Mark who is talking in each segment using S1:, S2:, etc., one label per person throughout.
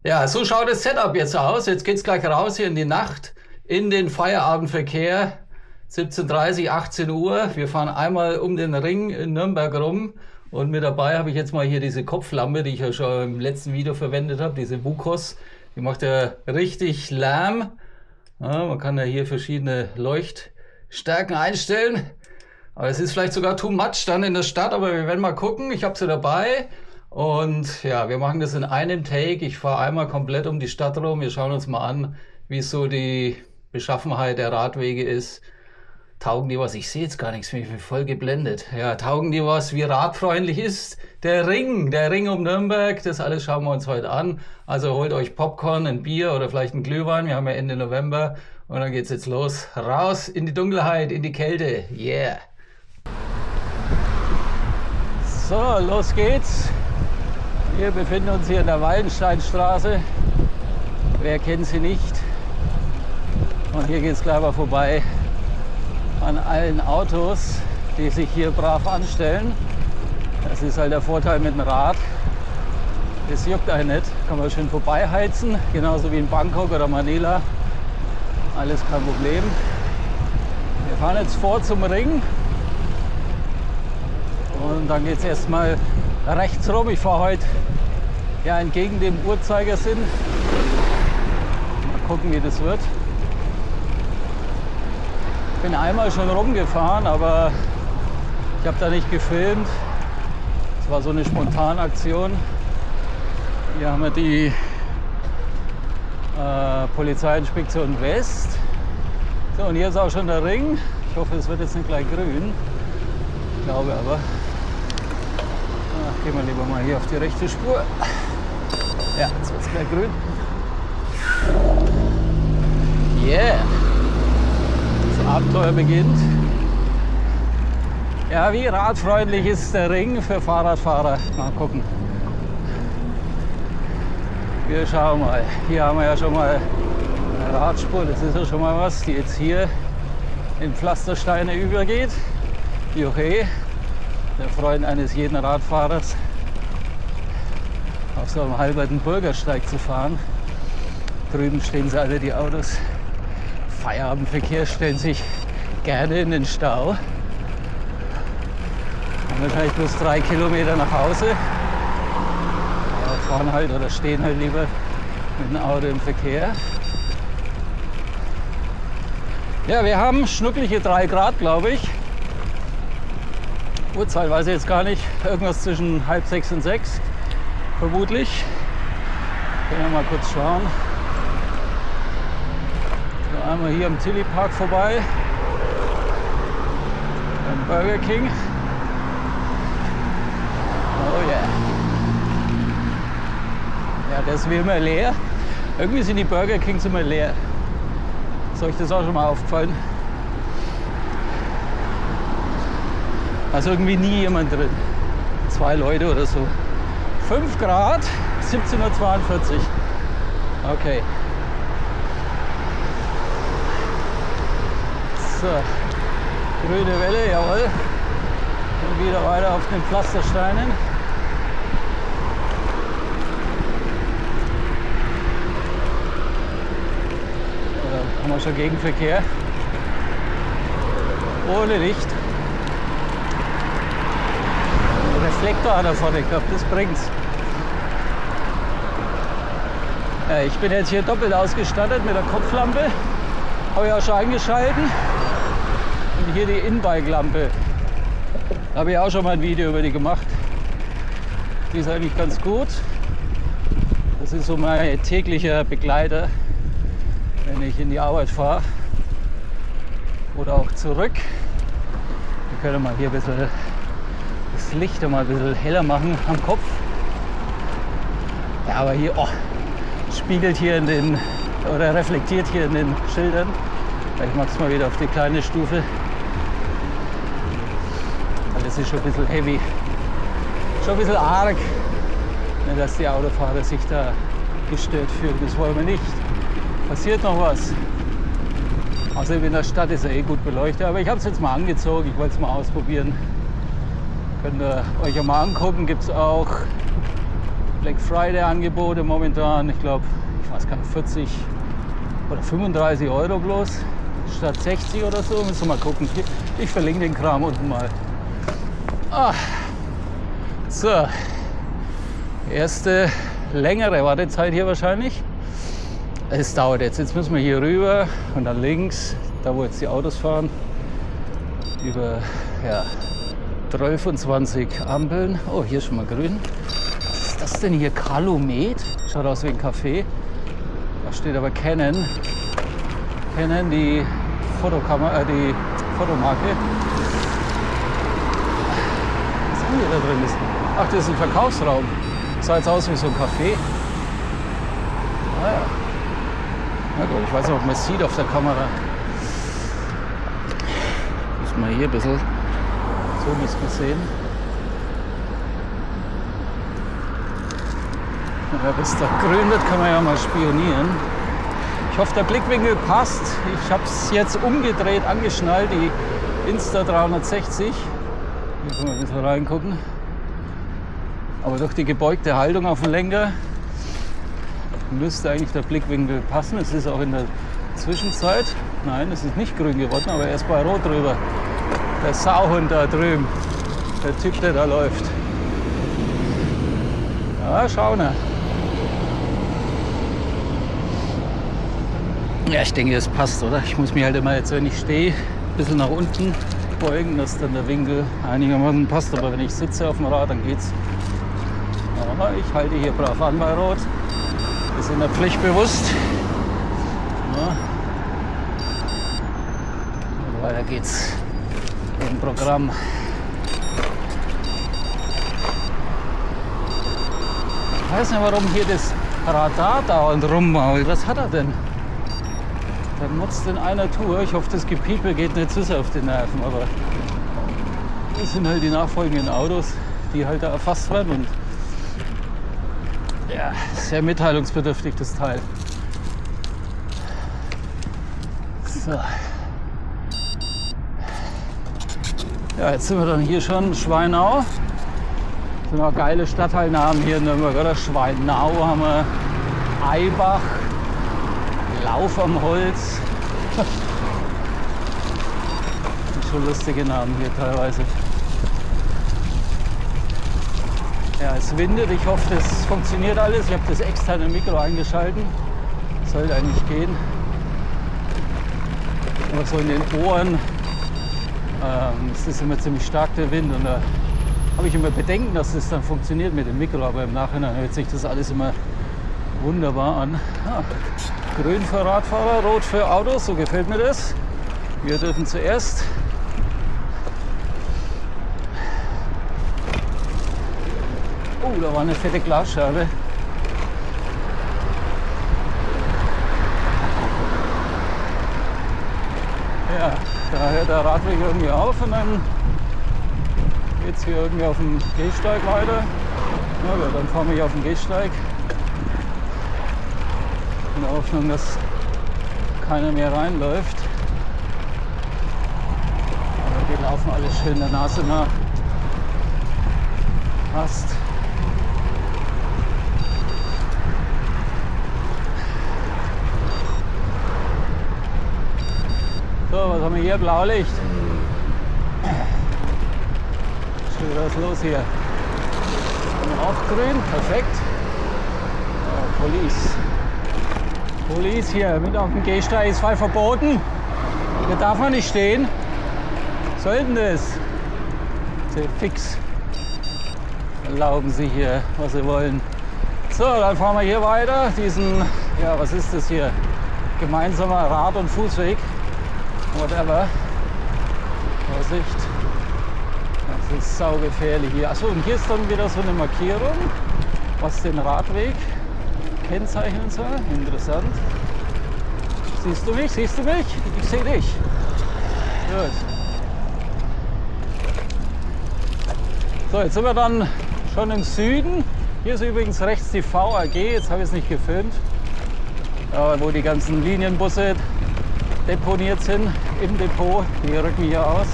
S1: Ja, so schaut das Setup jetzt aus. Jetzt geht's gleich raus hier in die Nacht, in den Feierabendverkehr. 17:30, 18 Uhr. Wir fahren einmal um den Ring in Nürnberg rum. Und mit dabei habe ich jetzt mal hier diese Kopflampe, die ich ja schon im letzten Video verwendet habe, diese Wukos. Die macht ja richtig Lärm. Ja, man kann ja hier verschiedene Leuchtstärken einstellen. Aber es ist vielleicht sogar too much dann in der Stadt, aber wir werden mal gucken. Ich habe sie dabei. Und ja, wir machen das in einem Take. Ich fahre einmal komplett um die Stadt rum. Wir schauen uns mal an, wie so die Beschaffenheit der Radwege ist. Taugen die was? Ich sehe jetzt gar nichts mehr, ich bin voll geblendet. Ja, taugen die was, wie radfreundlich ist der Ring um Nürnberg, das alles schauen wir uns heute an. Also holt euch Popcorn, ein Bier oder vielleicht ein Glühwein, wir haben ja Ende November. Und dann geht's jetzt los, raus in die Dunkelheit, in die Kälte, yeah. So, los geht's. Wir befinden uns hier in der Wallensteinstraße. Wer kennt sie nicht? Und hier geht's gleich mal vorbei an allen Autos, die sich hier brav anstellen. Das ist halt der Vorteil mit dem Rad. Das juckt einen nicht. Kann man schön vorbeiheizen, genauso wie in Bangkok oder Manila. Alles kein Problem. Wir fahren jetzt vor zum Ring. Und dann geht es erstmal rechts rum. Ich fahre heute ja entgegen dem Uhrzeigersinn. Mal gucken, wie das wird. Ich bin einmal schon rumgefahren, aber ich habe da nicht gefilmt. Es war so eine Spontanaktion. Hier haben wir die Polizeiinspektion West. So, und hier ist auch schon der Ring. Ich hoffe, es wird jetzt nicht gleich grün. Ich glaube aber. Gehen wir lieber mal hier auf die rechte Spur. Ja, jetzt wird es gleich grün. Yeah! Das Abenteuer beginnt. Ja, wie radfreundlich ist der Ring für Fahrradfahrer? Mal gucken. Wir schauen mal. Hier haben wir ja schon mal eine Radspur. Das ist ja schon mal was, die jetzt hier in Pflastersteine übergeht. Juche. Der Freund eines jeden Radfahrers, auf so einem halberten Bürgersteig zu fahren. Drüben stehen sie alle, die Autos. Feierabendverkehr, stellen sich gerne in den Stau. Haben wahrscheinlich bloß 3 Kilometer nach Hause. Ja, fahren halt oder stehen halt lieber mit dem Auto im Verkehr. Ja, wir haben schnucklige 3 Grad, glaube ich. Uhrzeit weiß ich jetzt gar nicht, irgendwas zwischen 5:30 und 6, vermutlich. Können wir mal kurz schauen. So, einmal hier am Tilly Park vorbei, beim Burger King. Oh yeah. Ja, der ist wie immer leer. Irgendwie sind die Burger Kings immer leer. Ist euch das auch schon mal aufgefallen? Also irgendwie nie jemand drin. 2 Leute oder so. 5 Grad, 17:42 Uhr. Okay. So. Grüne Welle, jawohl. Und wieder weiter auf den Pflastersteinen. Da haben wir schon Gegenverkehr. Ohne Licht. Reflektor hat er vorne gehabt, das bringt's. Ja, ich bin jetzt hier doppelt ausgestattet mit der Kopflampe. Habe ich auch schon eingeschalten. Und hier die In-Bike-Lampe. Da habe ich auch schon mal ein Video über die gemacht. Die ist eigentlich ganz gut. Das ist so mein täglicher Begleiter, wenn ich in die Arbeit fahre. Oder auch zurück. Wir können mal hier ein bisschen das Licht mal ein bisschen heller machen am Kopf. Ja, aber hier spiegelt hier in den oder reflektiert hier in den Schildern. Ich mache es mal wieder auf die kleine Stufe. Weil das ist schon ein bisschen heavy. Schon ein bisschen arg, dass die Autofahrer sich da gestört fühlen. Das wollen wir nicht. Passiert noch was. Außerdem in der Stadt ist er eh gut beleuchtet. Aber ich habe es jetzt mal angezogen. Ich wollte es mal ausprobieren. Könnt ihr euch ja mal angucken. Gibt es auch Black Friday Angebote momentan, ich glaube, ich weiß gar nicht, 40 oder 35 Euro bloß, statt 60 oder so. Müssen wir mal gucken. Ich verlinke den Kram unten mal. So, erste längere Wartezeit hier wahrscheinlich. Es dauert jetzt. Jetzt müssen wir hier rüber und dann links, da wo jetzt die Autos fahren, über 12 und 20 Ampeln. Oh, hier ist schon mal grün. Was ist das denn hier? Calumet? Schaut aus wie ein Café. Da steht aber Canon. Canon, die Fotokamera, die Fotomarke. Was haben wir da drin? Ach, das ist ein Verkaufsraum. Sah jetzt aus wie so ein Café. Ah ja. Na gut, ich weiß nicht, ob man es sieht auf der Kamera. Muss man hier ein bisschen. So müssen wir sehen. Ja, bis da grün wird, kann man ja mal spionieren. Ich hoffe, der Blickwinkel passt. Ich habe es jetzt umgedreht, angeschnallt, die Insta360. Hier können wir ein bisschen reingucken. Aber durch die gebeugte Haltung auf dem Lenker müsste eigentlich der Blickwinkel passen. Es ist auch in der Zwischenzeit, nein, es ist nicht grün geworden, aber er ist bei Rot drüber. Der Sauhund da drüben, der Typ, der da läuft. Ja, schauen wir. Ja, ich denke, das passt, oder? Ich muss mich halt immer jetzt, wenn ich stehe, ein bisschen nach unten beugen, dass dann der Winkel einigermaßen passt. Aber wenn ich sitze auf dem Rad, dann geht's. Aber ich halte hier brav an bei Rot. Wir sind der Pflicht bewusst. Ja. Und weiter geht's im Programm. Ich weiß nicht, warum hier das Radar dauernd rummault. Was hat er denn? Der nutzt in einer Tour. Ich hoffe, das Gepiepe geht nicht zu sehr auf die Nerven. Aber das sind halt die nachfolgenden Autos, die halt da erfasst werden. Und ja, sehr mitteilungsbedürftig, das Teil. So. Ja, jetzt sind wir dann hier schon in Schweinau. Das sind auch geile Stadtteilnamen hier in Nürnberg, oder? Schweinau haben wir, Eibach, Lauf am Holz. Das sind schon lustige Namen hier teilweise. Ja, es windet. Ich hoffe, das funktioniert alles. Ich habe das externe Mikro eingeschalten. Sollte eigentlich gehen. Aber so in den Ohren es ist immer ziemlich stark der Wind. Und da habe ich immer Bedenken, dass das dann funktioniert mit dem Mikro. Aber im Nachhinein hört sich das alles immer wunderbar an. Ah, grün für Radfahrer, rot für Autos. So gefällt mir das. Wir dürfen zuerst. Oh, da war eine fette Glasscheibe. Ja, da hört der Radweg irgendwie auf und dann geht es hier irgendwie auf dem Gehsteig weiter. Na gut, dann fahren wir hier auf den Gehsteig. In der Hoffnung, dass keiner mehr reinläuft. Aber wir laufen alles schön der Nase nach. Passt. So, was haben wir hier? Blaulicht. Schon wieder was los hier. Auch grün, perfekt. Ja, Police. Police hier mit auf dem Gehsteig ist frei verboten. Hier darf man nicht stehen. Was soll denn das? Sehr fix. Erlauben Sie hier, was Sie wollen. So, dann fahren wir hier weiter. Diesen, ja, was ist das hier? Gemeinsamer Rad- und Fußweg. Whatever. Vorsicht. Das ist saugefährlich hier. Achso, und hier ist dann wieder so eine Markierung, was den Radweg kennzeichnen soll. Interessant. Siehst du mich? Siehst du mich? Ich sehe dich. Gut. So, jetzt sind wir dann schon im Süden. Hier ist übrigens rechts die VAG. Jetzt habe ich es nicht gefilmt. Wo die ganzen Linienbusse deponiert sind im Depot. Die rücken hier aus.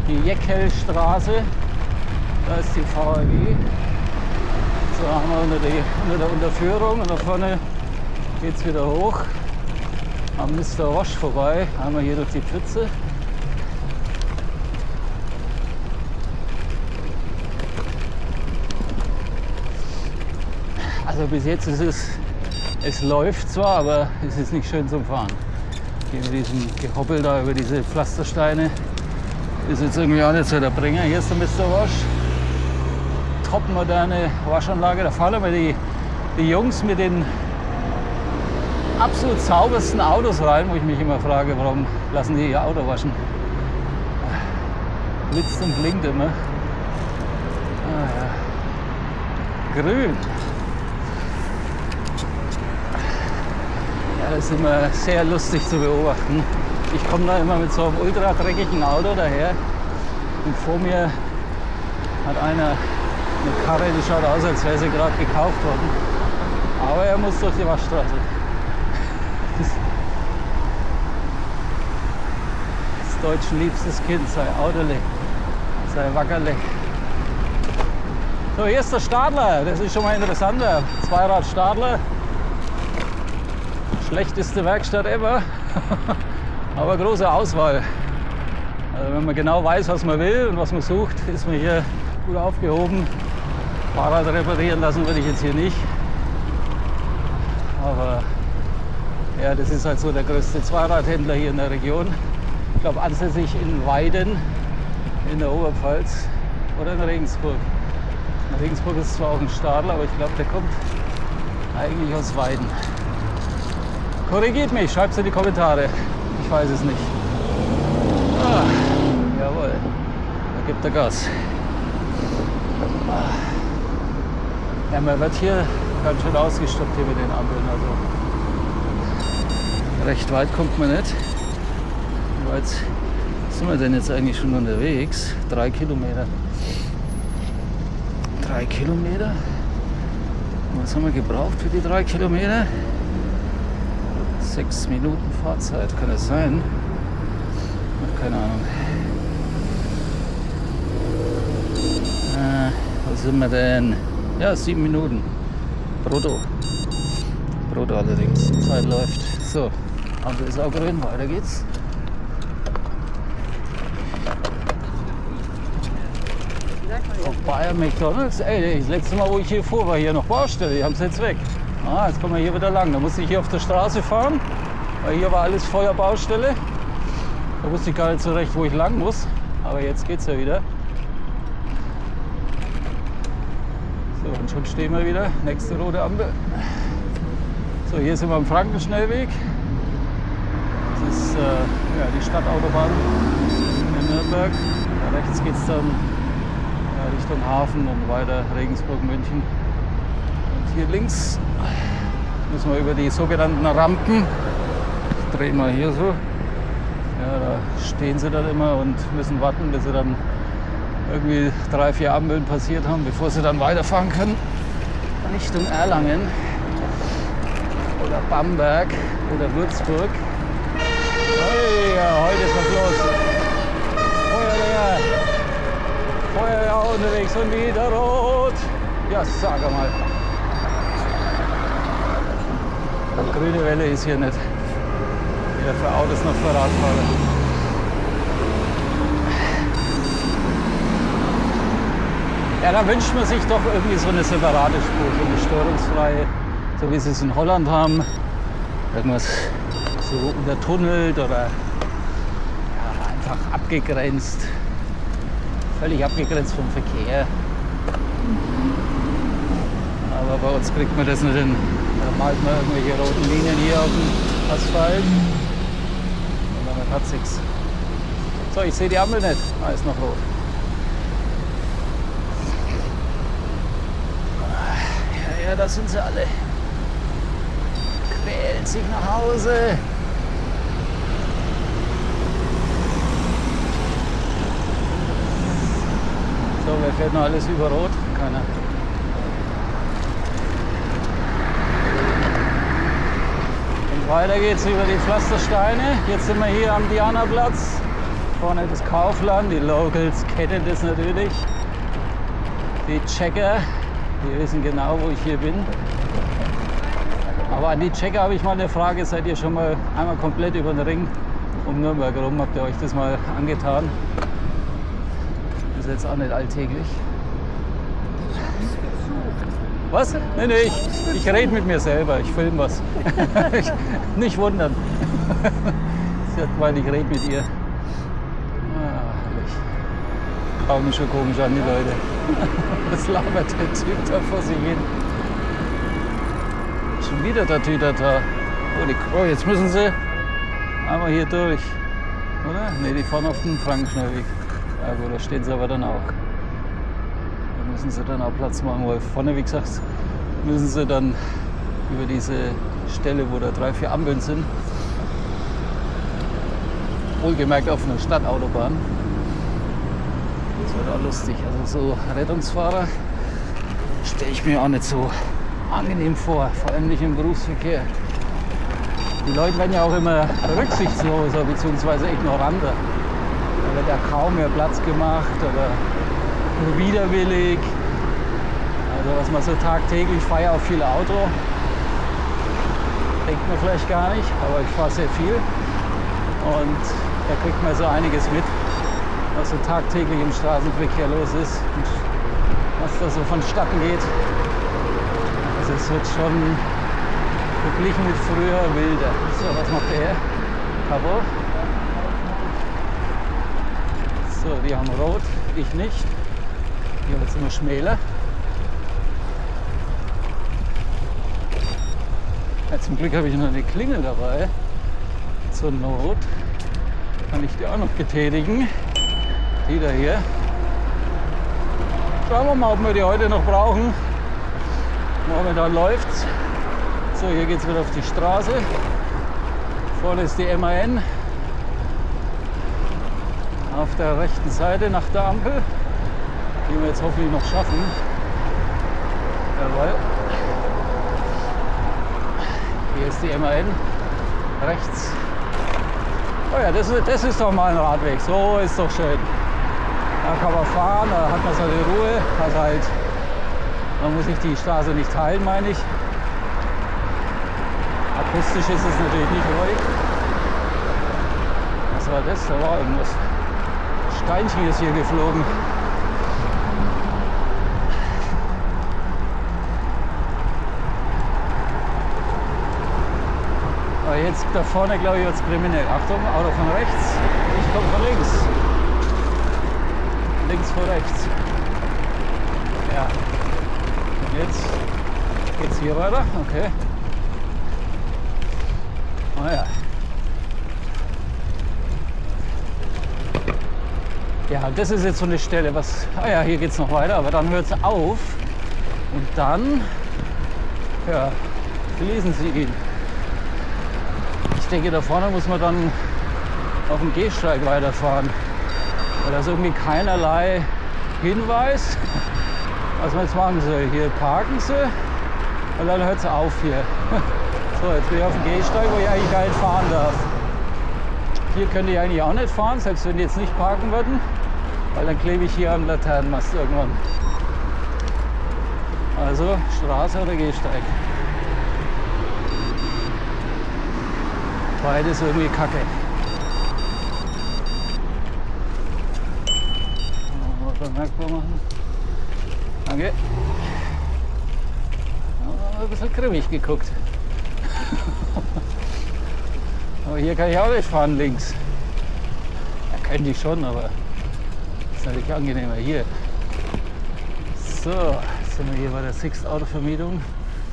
S1: Die Jeckelstraße, da ist die VAG. So haben wir unter der Unterführung und da vorne geht es wieder hoch am Mr. Wash vorbei. Einmal hier durch die Pfütze. Also bis jetzt ist es läuft zwar, aber es ist nicht schön zum Fahren. Hier mit diesem Gehoppel da über diese Pflastersteine ist jetzt irgendwie auch nicht so der Bringer. Hier ist der Mr. Wash. Top moderne Waschanlage. Da fahren immer die Jungs mit den absolut saubersten Autos rein, wo ich mich immer frage, warum lassen die ihr Auto waschen. Blitzt und blinkt immer. Grün. Ja, das ist immer sehr lustig zu beobachten. Ich komme da immer mit so einem ultra dreckigen Auto daher und vor mir hat einer eine Karre, die schaut aus, als wäre sie gerade gekauft worden. Aber er muss durch die Waschstraße. Das Deutschen liebstes Kind, sei Auderle, sei Wackerle. So, hier ist der Stadler, das ist schon mal interessanter. Zweirad-Stadler. Schlechteste Werkstatt ever, aber große Auswahl. Also wenn man genau weiß, was man will und was man sucht, ist man hier gut aufgehoben. Fahrrad reparieren lassen würde ich jetzt hier nicht. Aber ja, das ist halt so der größte Zweiradhändler hier in der Region. Ich glaube ansässig in Weiden in der Oberpfalz oder in Regensburg. In Regensburg ist zwar auch ein Stadler, aber ich glaube, der kommt eigentlich aus Weiden. Korrigiert mich, schreibt es in die Kommentare. Ich weiß es nicht. Jawohl, da gibt er Gas. Ja, man wird hier ganz schön ausgestoppt hier mit den Ampeln. Also recht weit kommt man nicht. Wie weit sind wir denn jetzt eigentlich schon unterwegs? 3 Kilometer. 3 Kilometer? Was haben wir gebraucht für die 3 Kilometer? 6 Minuten Fahrzeit, kann das sein? Keine Ahnung. Wo sind wir denn? Ja, 7 Minuten. Brutto. Brutto allerdings. Die Zeit läuft. So, Ampel ist auch grün, weiter geht's. Vorbei am McDonald's. Ey, das letzte Mal, wo ich hier fuhr, war hier noch Baustelle. Die haben es jetzt weg. Jetzt kommen wir hier wieder lang. Da musste ich hier auf der Straße fahren, weil hier war alles Feuerbaustelle. Da wusste ich gar nicht so recht, wo ich lang muss. Aber jetzt geht's ja wieder. So, und schon stehen wir wieder. Nächste rote Ampel. So, hier sind wir am Frankenschnellweg. Das ist ja, die Stadtautobahn in Nürnberg. Da rechts geht es dann Richtung Hafen und weiter Regensburg, München. Und hier links müssen wir über die sogenannten Rampen. Ich drehe mal hier so. Ja, da stehen sie dann immer und müssen warten, bis sie dann irgendwie 3, 4 Ampeln passiert haben, bevor sie dann weiterfahren können. Richtung Erlangen oder Bamberg oder Würzburg. Hey, ja, heute ist was los. Feuerwehr unterwegs und wieder rot. Ja, sag mal. Grüne Welle ist hier nicht. Weder für Autos noch für Radfahrer. Ja, da wünscht man sich doch irgendwie so eine separate Spur, so eine störungsfreie, so wie sie es in Holland haben. Irgendwas so untertunnelt oder ja, einfach abgegrenzt. Völlig abgegrenzt vom Verkehr. Aber bei uns kriegt man das nicht hin. Da malt man irgendwelche roten Linien hier auf dem Asphalt. Und damit hat sich's. So, ich sehe die Ampel nicht. Ist noch rot. Ja, da sind sie alle. Quälen sich nach Hause. So, wer fährt noch alles über Rot? Keiner. Und weiter geht's über die Pflastersteine. Jetzt sind wir hier am Dianaplatz. Vorne das Kaufland. Die Locals kennen das natürlich. Die Checker. Die wissen genau, wo ich hier bin. Aber an die Checker habe ich mal eine Frage. Seid ihr schon mal einmal komplett über den Ring um Nürnberg rum? Habt ihr euch das mal angetan? Das ist jetzt auch nicht alltäglich. Was? Nee, ich rede mit mir selber. Ich filme was. Nicht wundern. Sie hat gemeint, ich rede mit ihr. Herrlich. Schauen mich schon komisch an, die Leute. Was labert der Typ da vor sich hin? Schon wieder der Tütata. Oh, jetzt müssen sie einmal hier durch. Oder? Ne, die fahren auf den Frankenschnellweg. Ja gut, da stehen sie aber dann auch. Da müssen sie dann auch Platz machen, weil vorne, wie gesagt, müssen sie dann über diese Stelle, wo da 3, 4 Ampeln sind, wohlgemerkt auf einer Stadtautobahn. Das wird auch lustig. Also so Rettungsfahrer stelle ich mir auch nicht so angenehm vor, vor allem nicht im Berufsverkehr. Die Leute werden ja auch immer rücksichtsloser bzw. ignoranter. Da wird ja kaum mehr Platz gemacht oder nur widerwillig. Also was man so tagtäglich feiert auf viele Auto, denkt man vielleicht gar nicht, aber ich fahre sehr viel und da kriegt man so einiges mit, was so tagtäglich im Straßenverkehr los ist und was da so vonstatten geht. Also es wird schon verglichen mit früher wilder. So, was macht der? Cabo. So, die haben rot, ich nicht. Hier wird es immer schmäler. Ja, zum Glück habe ich noch eine Klingel dabei. Zur Not kann ich die auch noch betätigen. Die da hier. Schauen wir mal, ob wir die heute noch brauchen. Momentan läuft's. So, hier geht es wieder auf die Straße. Vorne ist die MAN. Auf der rechten Seite nach der Ampel. Die wir jetzt hoffentlich noch schaffen. Jawohl. Hier ist die MAN. Rechts. Oh ja, das ist doch mal ein Radweg. So ist doch schön. Da kann man fahren, da hat man seine Ruhe. Also halt, man muss sich die Straße nicht teilen, meine ich. Akustisch ist es natürlich nicht ruhig. Was war das? Da war irgendwas. Steinchen ist hier geflogen. Aber jetzt da vorne, glaube ich, wird es kriminell. Achtung, Auto von rechts. Ich komme von links. Links vor rechts. Ja. Und jetzt geht's hier weiter. Okay. Oh ja. Ja, das ist jetzt so eine Stelle, was. Ah ja, hier geht es noch weiter, aber dann hört es auf. Und dann, ja, schließen Sie ihn. Ich denke, da vorne muss man dann auf dem Gehsteig weiterfahren. Weil da ist irgendwie keinerlei Hinweis, was man jetzt machen soll. Hier parken sie und dann hört es auf hier. So, jetzt bin ich auf dem Gehsteig, wo ich eigentlich gar nicht fahren darf. Hier könnte ich eigentlich auch nicht fahren, selbst wenn die jetzt nicht parken würden, weil dann klebe ich hier am Laternenmast irgendwann. Also Straße oder Gehsteig. Beides irgendwie kacke. Mal bemerkbar machen. Danke. Ein bisschen grimmig geguckt. Aber hier kann ich auch nicht fahren links. Ja, könnte ich schon, aber ist natürlich angenehmer hier. So, jetzt sind wir hier bei der Sixt Autovermietung.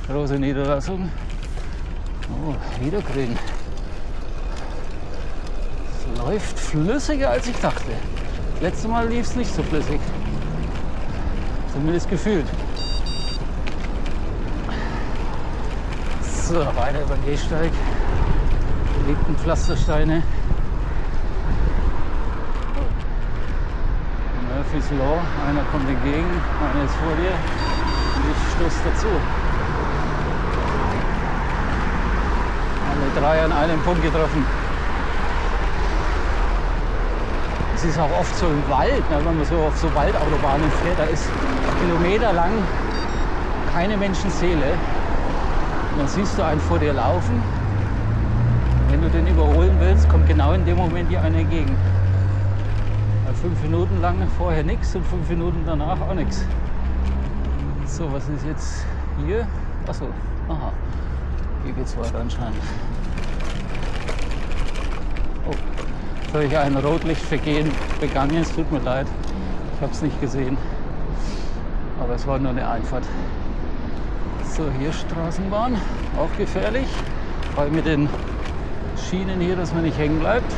S1: Große Niederlassung. Oh, wieder grün. Es läuft flüssiger als ich dachte. Das letzte Mal lief es nicht so flüssig. Zumindest gefühlt. So, weiter über den Gehsteig. Hier liegen Pflastersteine. Murphy's Law. Einer kommt entgegen, einer ist vor dir und ich stoße dazu. Alle drei an einem Punkt getroffen. Es ist auch oft so im Wald, ne, wenn man so auf so Waldautobahnen fährt, da ist kilometerlang
S2: keine Menschenseele. Und dann siehst du einen vor dir laufen. Wenn du den überholen willst, kommt genau in dem Moment dir einer entgegen. 5 Minuten lang vorher nichts und 5 Minuten danach auch nichts. So, was ist jetzt hier? Achso, aha. Hier geht's weiter anscheinend. Oh, jetzt habe ich ein Rotlichtvergehen begangen. Es tut mir leid. Ich habe es nicht gesehen. Aber es war nur eine Einfahrt. So, hier Straßenbahn. Auch gefährlich. Vor allem mit den Schienen hier, dass man nicht hängen bleibt.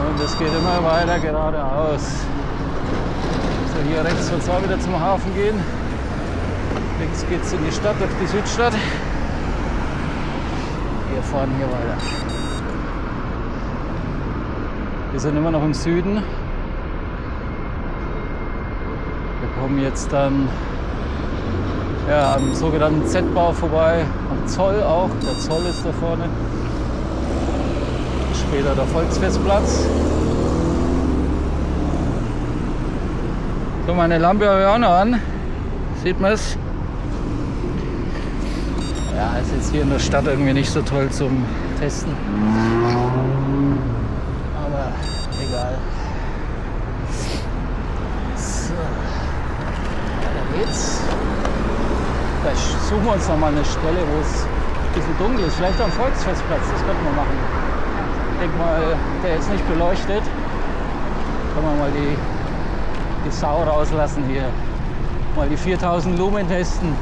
S2: Und es geht immer weiter geradeaus. So, hier rechts soll es auch wieder zum Hafen gehen. Links geht es in die Stadt, auf die Südstadt. Wir fahren hier weiter. Wir sind immer noch im Süden. Wir kommen jetzt dann am sogenannten Z-Bau vorbei, am Zoll auch. Der Zoll ist da vorne. Später der Volksfestplatz. So, meine Lampe habe ich auch noch an. Sieht man es? Ja, ist jetzt hier in der Stadt irgendwie nicht so toll zum Testen. Aber egal. So, weiter geht's. Vielleicht suchen wir uns noch mal eine Stelle, wo es ein bisschen dunkel ist. Vielleicht am Volksfestplatz, das könnten wir machen. Ich denke mal, der ist nicht beleuchtet. Können wir mal die Sau rauslassen hier. Mal die 4000 Lumen testen.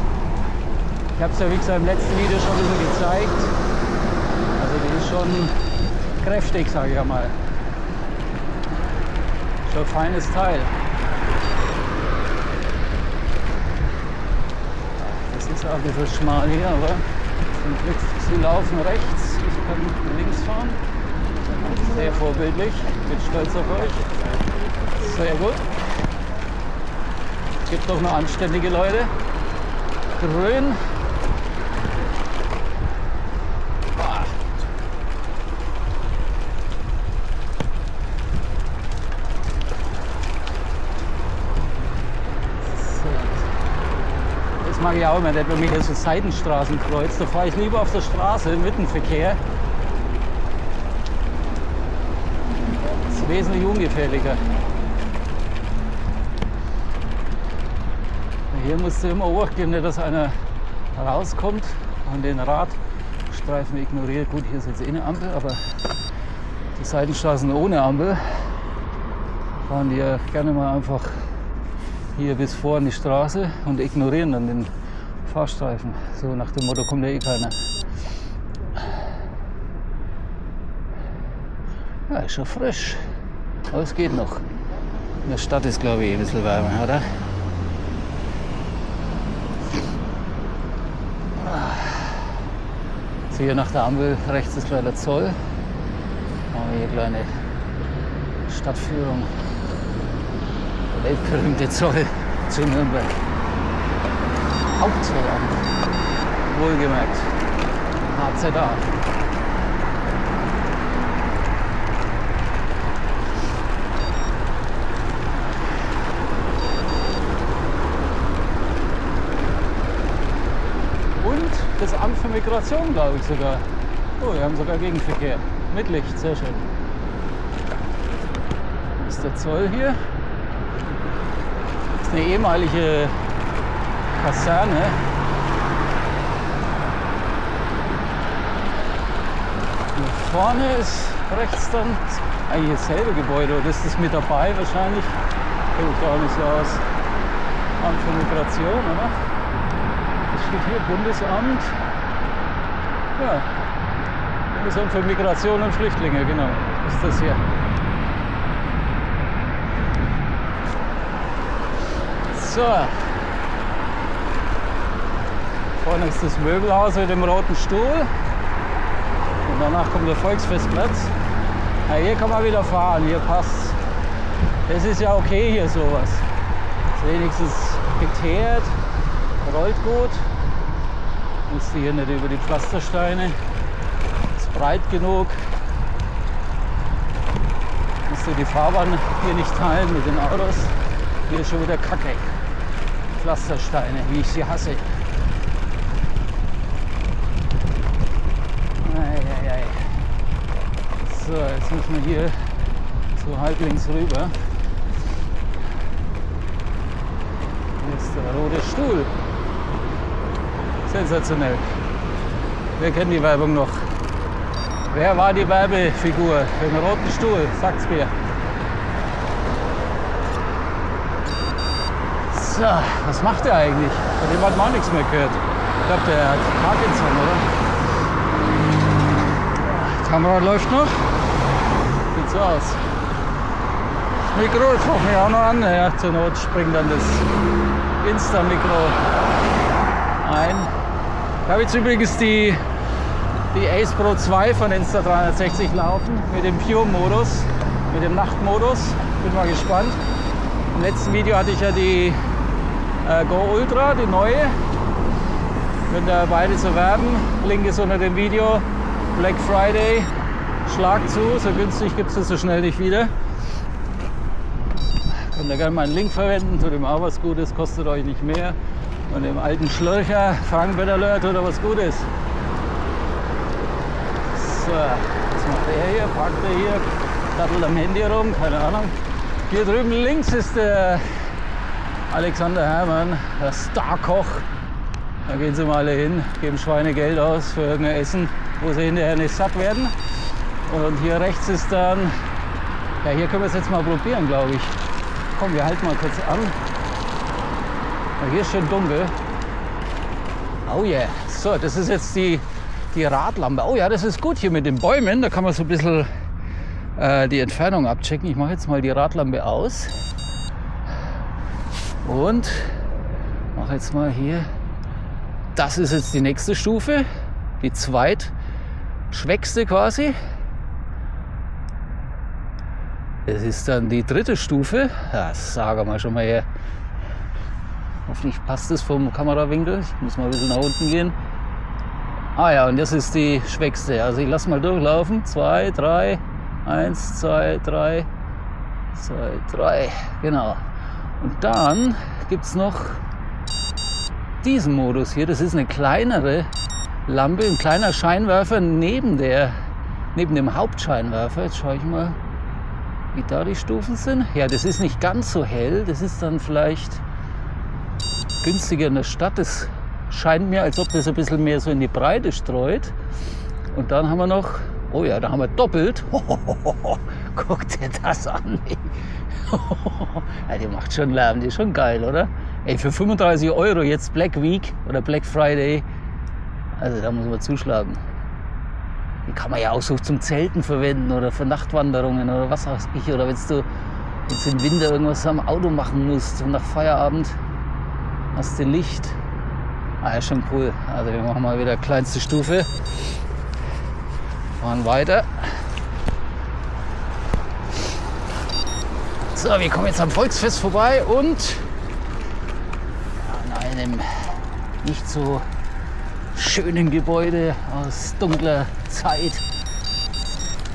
S2: Ich habe es ja wie gesagt im letzten Video schon ein bisschen gezeigt. Also die ist schon kräftig, sage ich mal. Schon ein feines Teil. Das ist auch ein bisschen schmal hier, aber zum Glück, sie laufen rechts, ich kann links fahren. Sehr vorbildlich, bin stolz auf euch. Sehr gut. Es gibt doch noch anständige Leute. Grün. Das mag ich auch immer nicht, wenn man hier so Seitenstraßen kreuzt. Da fahre ich lieber auf der Straße im Mittenverkehr. Das ist wesentlich ungefährlicher. Hier musst du immer hochgehen, nicht, dass einer rauskommt und den Radstreifen ignoriert. Gut, hier ist jetzt eh eine Ampel, aber die Seitenstraßen ohne Ampel fahren die ja gerne mal einfach hier bis vor an die Straße und ignorieren dann den Fahrstreifen. So nach dem Motto, kommt ja eh keiner. Ja, ist schon frisch. Aber es geht noch. In der Stadt ist, glaube ich, ein bisschen wärmer, oder? So, hier nach der Ampel rechts ist gleich der Zoll. Machen wir hier kleine Stadtführung. Der weltberühmte Zoll zu Nürnberg. Hauptzollamt. Wohlgemerkt. HZA. Das Amt für Migration, glaube ich sogar. Oh, wir haben sogar Gegenverkehr. Mit Licht, sehr schön. Das ist der Zoll hier. Das ist eine ehemalige Kaserne. Hier vorne ist rechts dann eigentlich dasselbe Gebäude. Oder ist das mit dabei wahrscheinlich? Sieht gar nicht so aus. Amt für Migration, oder? Steht hier Bundesamt. Ja, Bundesamt für Migration und Flüchtlinge, genau. Ist das hier. So. Vorne ist das Möbelhaus mit dem roten Stuhl. Und danach kommt der Volksfestplatz. Ja, hier kann man wieder fahren, hier passt. Das ist ja okay hier sowas. Ist wenigstens geteert, rollt gut. Musst du hier nicht über die Pflastersteine. Ist breit genug. Musst du die Fahrbahn hier nicht teilen mit den Autos. Hier ist schon wieder Kacke. Pflastersteine, wie ich sie hasse. Eieiei. So, jetzt müssen wir hier so halblinks rüber. Hier ist der rote Stuhl. Sensationell. Wer kennt die Werbung noch? Wer war die Werbefigur für den roten Stuhl? Sagt's mir. So, was macht der eigentlich? Von dem hat man auch nichts mehr gehört. Ich glaube, der hat Parkinson, oder? Die Kamera läuft noch. Sieht so aus. Das Mikro, das macht mich auch noch an. Ja, zur Not springt dann das Insta-Mikro ein. Ich habe jetzt übrigens die Ace Pro 2 von Insta360 laufen mit dem Pure-Modus, mit dem Nachtmodus. Bin mal gespannt. Im letzten Video hatte ich ja die Go Ultra, die neue. Könnt ihr beide so werben. Link ist unter dem Video. Black Friday, schlag zu, so günstig gibt es das so schnell nicht wieder. Könnt ihr gerne meinen Link verwenden, tut ihm auch was Gutes, kostet euch nicht mehr. Und dem alten Schlörcher, Frankfurt Alert, tut er was Gutes. So, was macht der hier? Parkt er hier? Dattelt am Handy rum? Keine Ahnung. Hier drüben links ist der Alexander Herrmann, der Starkoch. Da gehen sie mal alle hin, geben Schweinegeld aus für irgendein Essen, wo sie hinterher nicht satt werden. Und hier rechts ist dann, ja, hier können wir es jetzt mal probieren, glaube ich. Komm, wir halten mal kurz an. Ja, hier ist schön dunkel. Oh yeah. So, das ist jetzt die Radlampe. Oh ja, das ist gut hier mit den Bäumen. Da kann man so ein bisschen die Entfernung abchecken. Ich mache jetzt mal die Radlampe aus. Und mache jetzt mal hier. Das ist jetzt die nächste Stufe. Die zweitschwächste quasi. Das ist dann die dritte Stufe. Ja, das sagen wir schon mal her. Hoffentlich passt es vom Kamerawinkel. Ich muss mal ein bisschen nach unten gehen. Ah ja, und das ist die schwächste. Also ich lasse mal durchlaufen. 2, 3, 1, 2, 3, 2, 3. Genau. Und dann gibt es noch diesen Modus hier. Das ist eine kleinere Lampe, ein kleiner Scheinwerfer neben dem Hauptscheinwerfer. Jetzt schaue ich mal, wie da die Stufen sind. Ja, das ist nicht ganz so hell. Das ist dann vielleicht günstiger in der Stadt. Das scheint mir, als ob das ein bisschen mehr so in die Breite streut. Und dann haben wir noch, oh ja, da haben wir doppelt. Guck dir das an. Ja, die macht schon Lärm, die ist schon geil, oder? Ey, für 35 € jetzt Black Week oder Black Friday, also da muss man zuschlagen. Die kann man ja auch so zum Zelten verwenden oder für Nachtwanderungen oder was weiß ich. Oder wenn du jetzt im Winter irgendwas am Auto machen musst und nach Feierabend hast du Licht. Ah, ist schon cool. Also wir machen mal wieder kleinste Stufe. Fahren weiter. So, wir kommen jetzt am Volksfest vorbei und an einem nicht so schönen Gebäude aus dunkler Zeit.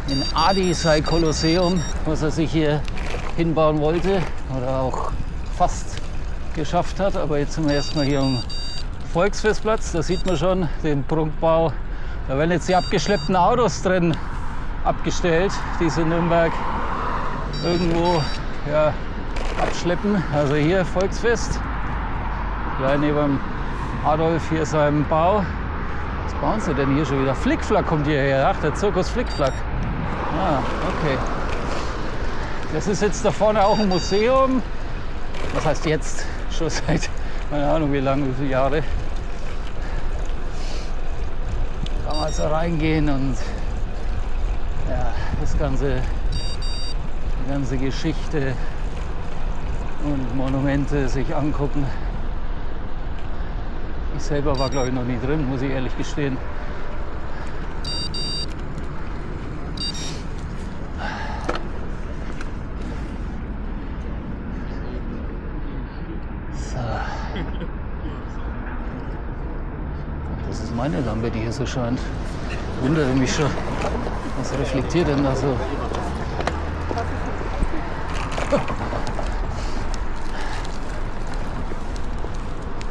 S2: In Adi sei Kolosseum, was er sich hier hinbauen wollte oder auch fast geschafft hat. Aber jetzt sind wir erstmal hier am Volksfestplatz. Da sieht man schon den Prunkbau. Da werden jetzt die abgeschleppten Autos drin abgestellt, die sie in Nürnberg irgendwo ja, abschleppen. Also hier Volksfest. Gleich neben Adolf hier seinem Bau. Was bauen sie denn hier schon wieder? Flickflack kommt hierher. Ach, der Zirkus Flickflack. Ah, okay. Das ist jetzt da vorne auch ein Museum. Was heißt jetzt? Schon seit, keine Ahnung wie lange, wie viele Jahre. Kann man also reingehen und ja, die ganze Geschichte und Monumente sich angucken. Ich selber war, glaube ich, noch nie drin, muss ich ehrlich gestehen. So. Das ist meine Lampe, die hier so scheint. Wundere mich schon. Was reflektiert denn da so?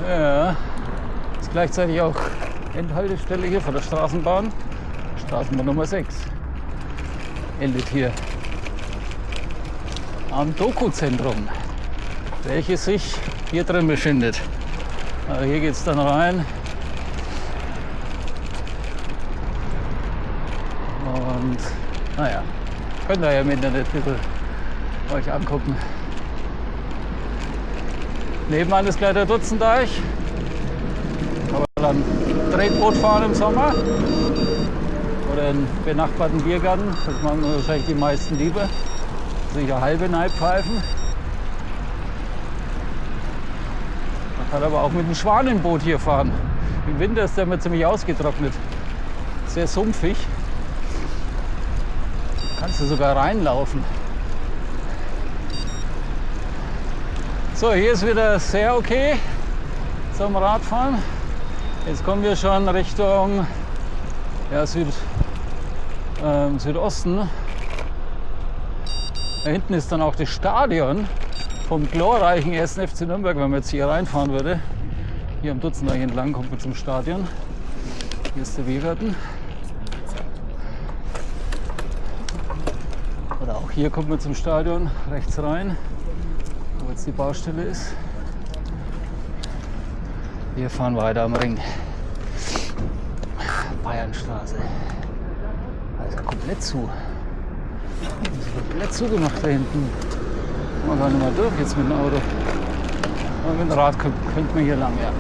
S2: Ja, ist gleichzeitig auch Endhaltestelle hier von der Straßenbahn. Straßenbahn Nummer 6 endet hier am Doku-Zentrum, welches sich hier drin befindet. Also hier geht es dann rein. Und naja, könnt ihr ja im Internet bitte euch angucken. Nebenan ist gleich der Dutzendeich. Kann man dann Tretboot fahren im Sommer. Oder einen benachbarten Biergarten. Das machen wahrscheinlich die meisten lieber. Sicher halbe Neipfeifen. Man kann aber auch mit dem Schwanenboot hier fahren. Im Winter ist der immer ziemlich ausgetrocknet. Sehr sumpfig. Kannst du sogar reinlaufen. So, hier ist wieder sehr okay zum Radfahren. Jetzt kommen wir schon Richtung Südosten. Da hinten ist dann auch das Stadion vom glorreichen 1. FC Nürnberg, wenn man jetzt hier reinfahren würde. Hier am Dutzendeich entlang kommt man zum Stadion. Hier ist der Biergarten. Oder auch hier kommt man zum Stadion, rechts rein, wo jetzt die Baustelle ist. Wir fahren weiter am Ring. Bayernstraße. Also komplett zu. Das ist komplett zugemacht da hinten. Man kann nicht mal durch jetzt mit dem Auto. Aber mit dem Rad könnte man hier lang, ja.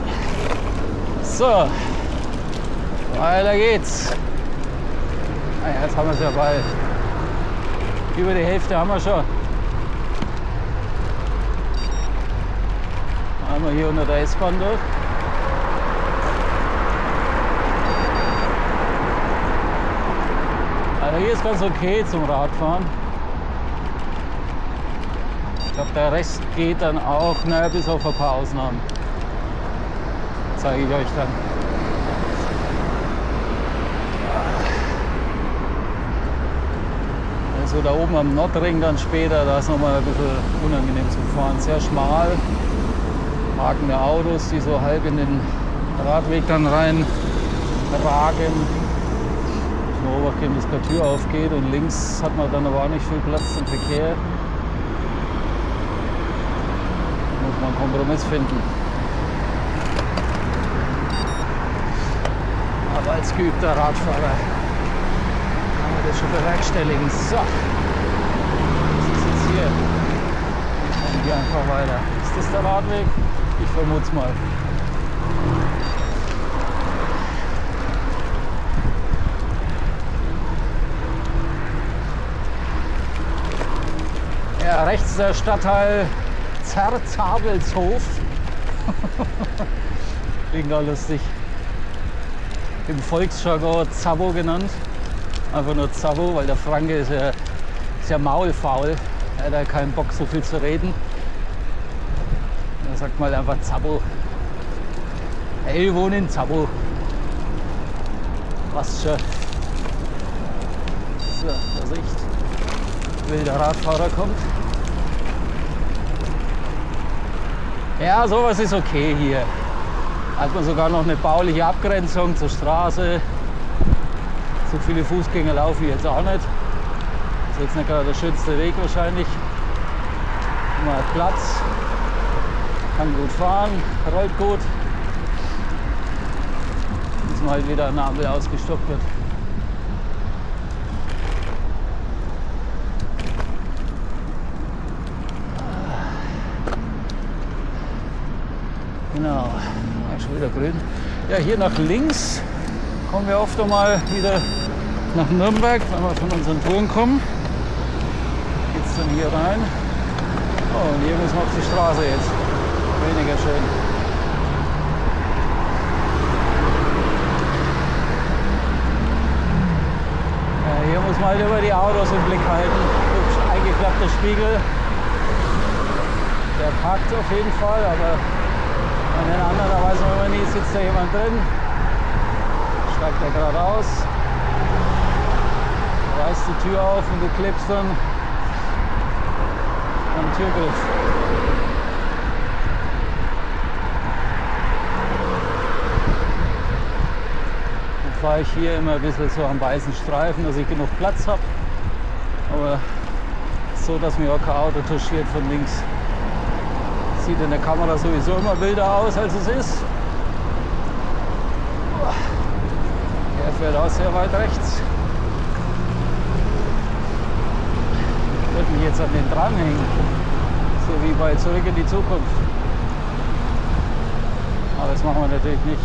S2: So, weiter geht's. Naja, jetzt haben wir es ja bald. Über die Hälfte haben wir schon. Einmal hier unter der S-Bahn durch. Also hier ist ganz okay zum Radfahren. Ich glaube, der Rest geht dann auch, naja, bis auf ein paar Ausnahmen. Zeige ich euch dann. Also da oben am Nordring dann später, da ist nochmal ein bisschen unangenehm zum Fahren. Sehr schmal, parkende Autos, die so halb in den Radweg dann rein ragen. Muss man beobachten, dass keine Tür aufgeht und links hat man dann aber auch nicht viel Platz zum Verkehr. Da muss man einen Kompromiss finden. Aber als geübter Radfahrer kann man das schon bewerkstelligen. So, was ist jetzt hier? Wir fahren hier einfach weiter. Ist das der Radweg? Ich vermute es mal. Ja, rechts der Stadtteil Zerzabelshof. Klingt auch lustig. Im Volksjargon Zabbo genannt. Einfach nur Zabbo, weil der Franke ist ja maulfaul. Er hat ja keinen Bock, so viel zu reden. Da sagt man einfach Zabbo. Hey, ich wohne in Zabbo. Passt schon. So, Vorsicht. Wilder Radfahrer kommt. Ja, sowas ist okay hier. Hat man sogar noch eine bauliche Abgrenzung zur Straße. So viele Fußgänger laufen hier jetzt auch nicht. Das ist jetzt nicht gerade der schönste Weg wahrscheinlich. Man hat Platz, kann gut fahren, rollt gut. Bis mal halt wieder eine Ampel ausgestoppt wird. Genau, ja, schon wieder grün. Ja, hier nach links kommen wir oft einmal wieder nach Nürnberg, wenn wir von unseren Touren kommen. Geht es dann hier rein. Oh, und hier müssen wir auf die Straße jetzt. Weniger schön. Ja, hier muss man halt über die Autos im Blick halten. Hübsch eingeklappter Spiegel. Der parkt auf jeden Fall, aber an den anderen, da weiß man immer nie, sitzt da jemand drin. Steigt er gerade aus. Reißt die Tür auf und du klebst dann am Türgriff. fahre ich hier immer ein bisschen so am weißen Streifen, dass ich genug Platz habe. Aber so, dass mir auch kein Auto touchiert von links. Sieht in der Kamera sowieso immer wilder aus, als es ist. Er fährt auch sehr weit rechts. Ich würde mich jetzt an den dranhängen, so wie bei Zurück in die Zukunft. Aber das machen wir natürlich nicht.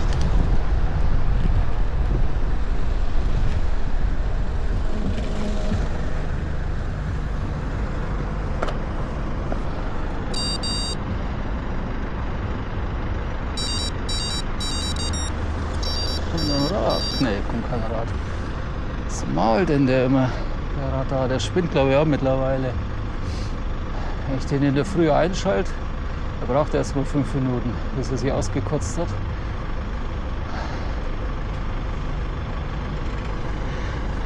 S2: Nee, kommt kein Rad. Was mault denn der immer? Der Radar, der spinnt glaube ich auch mittlerweile. Wenn ich den in der Früh einschalte, da braucht er erst mal 5 Minuten, bis er sich ausgekotzt hat.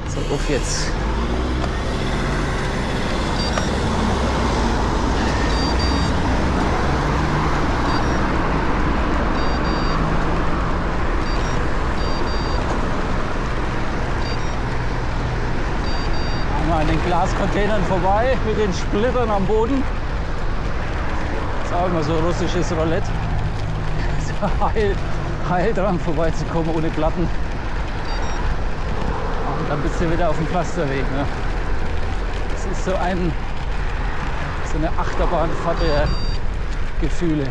S2: So, auf jetzt. An den Glascontainern vorbei mit den Splittern am Boden. Das ist auch immer so russisches Roulette. Heil dran vorbeizukommen ohne Platten. Und dann bist du wieder auf dem Pflasterweg. Ne? Das ist so eine Achterbahnfahrt der Gefühle.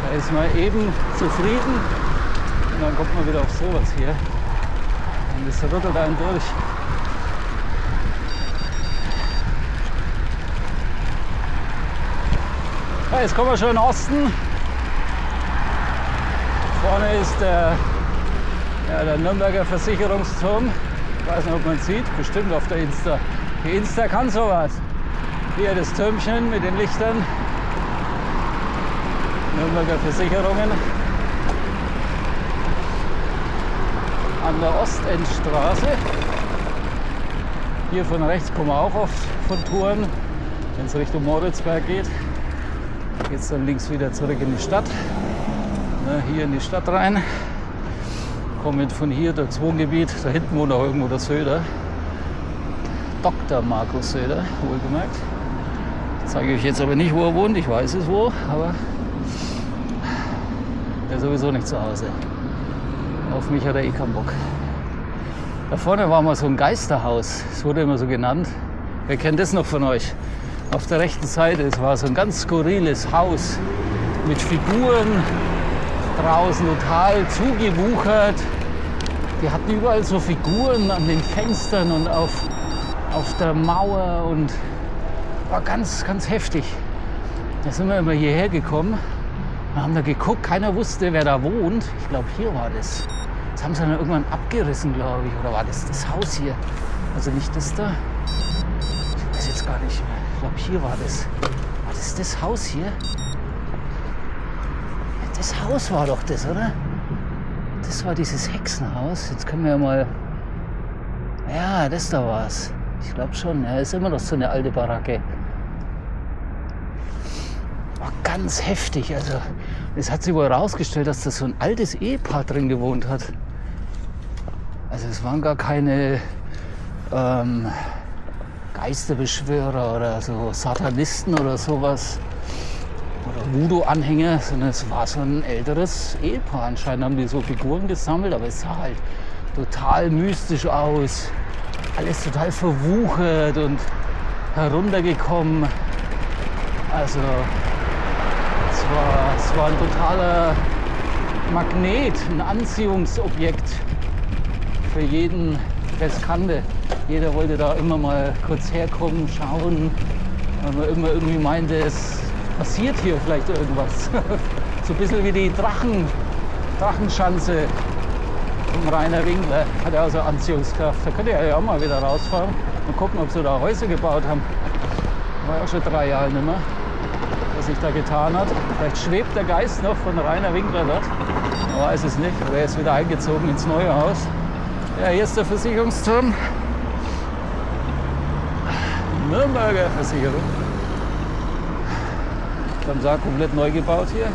S2: Da ist man eben zufrieden und dann kommt man wieder auf sowas hier. Und das rüttelt einen durch. Ja, jetzt kommen wir schon in den Osten. Vorne ist der Nürnberger Versicherungsturm. Ich weiß nicht, ob man es sieht, bestimmt auf der Insta. Die Insta kann sowas. Hier das Türmchen mit den Lichtern. Nürnberger Versicherungen. An der Ostendstraße. Hier von rechts kommen wir auch oft von Touren, wenn es Richtung Moritzberg geht. Geht es dann links wieder zurück in die Stadt. Hier in die Stadt rein. Kommen von hier das Wohngebiet. Da hinten wohnt auch irgendwo der Söder. Dr. Markus Söder, wohlgemerkt. Ich zeige euch jetzt aber nicht, wo er wohnt. Ich weiß es wo, aber er ist sowieso nicht zu Hause. Auf mich hat er eh keinen Bock. Da vorne war mal so ein Geisterhaus. Das wurde immer so genannt. Wer kennt das noch von euch? Auf der rechten Seite, es war so ein ganz skurriles Haus mit Figuren draußen, total zugewuchert. Die hatten überall so Figuren an den Fenstern und auf der Mauer und war ganz, ganz heftig. Da sind wir immer hierher gekommen. Wir haben da geguckt, keiner wusste, wer da wohnt. Ich glaube, hier war das. Das haben sie dann irgendwann abgerissen, glaube ich. Oder war das das Haus hier? Also nicht das da. Ich weiß jetzt gar nicht mehr. Ich glaube, hier war das. War das Haus hier? Das Haus war doch das, oder? Das war dieses Hexenhaus. Jetzt können wir ja mal... Ja, das da war's. Ich glaube schon. Ja, ist immer noch so eine alte Baracke. War ganz heftig. Also, es hat sich wohl herausgestellt, dass da so ein altes Ehepaar drin gewohnt hat. Also es waren gar keine Geisterbeschwörer oder so Satanisten oder sowas oder Voodoo-Anhänger, sondern es war so ein älteres Ehepaar. Anscheinend haben die so Figuren gesammelt, aber es sah halt total mystisch aus. Alles total verwuchert und heruntergekommen. Also es war ein totaler Magnet, ein Anziehungsobjekt für jeden, der es kannte. Jeder wollte da immer mal kurz herkommen, schauen, weil man immer irgendwie meinte, es passiert hier vielleicht irgendwas. So ein bisschen wie die Drachenschanze vom Rainer Winkler, hat ja auch so Anziehungskraft. Da könnt ihr ja auch mal wieder rausfahren und gucken, ob sie da Häuser gebaut haben. War ja auch schon 3 Jahre nicht mehr, was sich da getan hat. Vielleicht schwebt der Geist noch von Rainer Winkler dort. Man weiß es nicht. Oder er ist wieder eingezogen ins neue Haus. Ja, hier ist der Versicherungsturm. Nürnberger Versicherung. Dann sah komplett neu gebaut hier.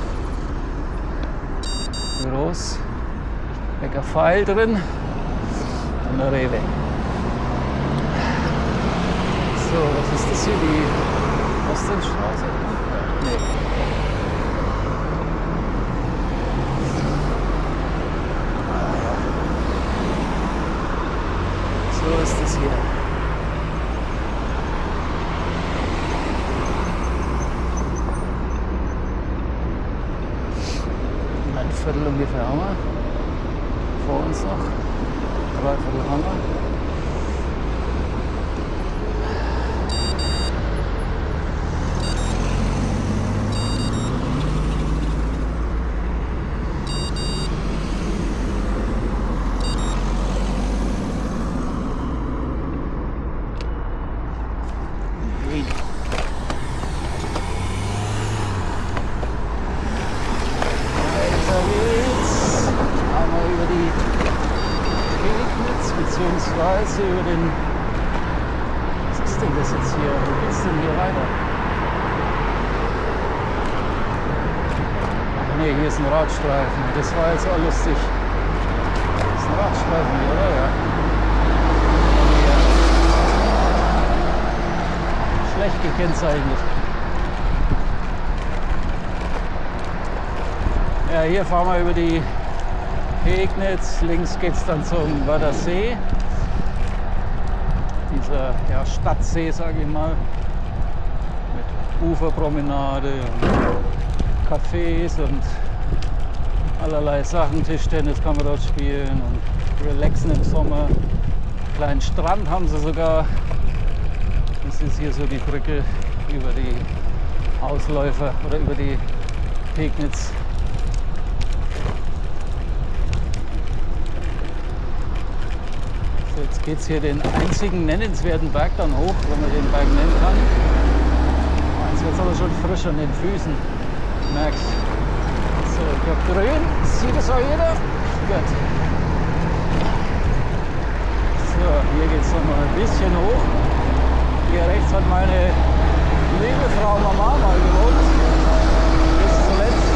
S2: Groß. Bäcker Pfeil drin und der Rewe. So, was ist das hier? Die Ostendstraße? Nee. So ist das hier. Ein Viertel ungefähr haben wir. Vor uns noch. 3/4 haben wir. Beziehungsweise über den. Was ist denn das jetzt hier? Wo geht's denn hier weiter? Ach nee, hier ist ein Radstreifen. Das war jetzt auch lustig. Das ist ein Radstreifen hier, oder? Ja. Schlecht gekennzeichnet. Ja, hier fahren wir über die Pegnitz, links geht es dann zum Wörthersee, dieser Stadtsee, sage ich mal, mit Uferpromenade und Cafés und allerlei Sachen, Tischtennis kann man dort spielen und relaxen im Sommer. Einen kleinen Strand haben sie sogar. Das ist hier so die Brücke über die Ausläufer oder über die Pegnitz. Jetzt geht es hier den einzigen nennenswerten Berg dann hoch, wenn man den Berg nennen kann. Jetzt wird es aber schon frisch an den Füßen. Merkst. So, ich glaube grün. Sieht es auch jeder? Gut. So, hier geht es nochmal ein bisschen hoch. Hier rechts hat meine liebe Frau Mama mal gewohnt. Bis zuletzt.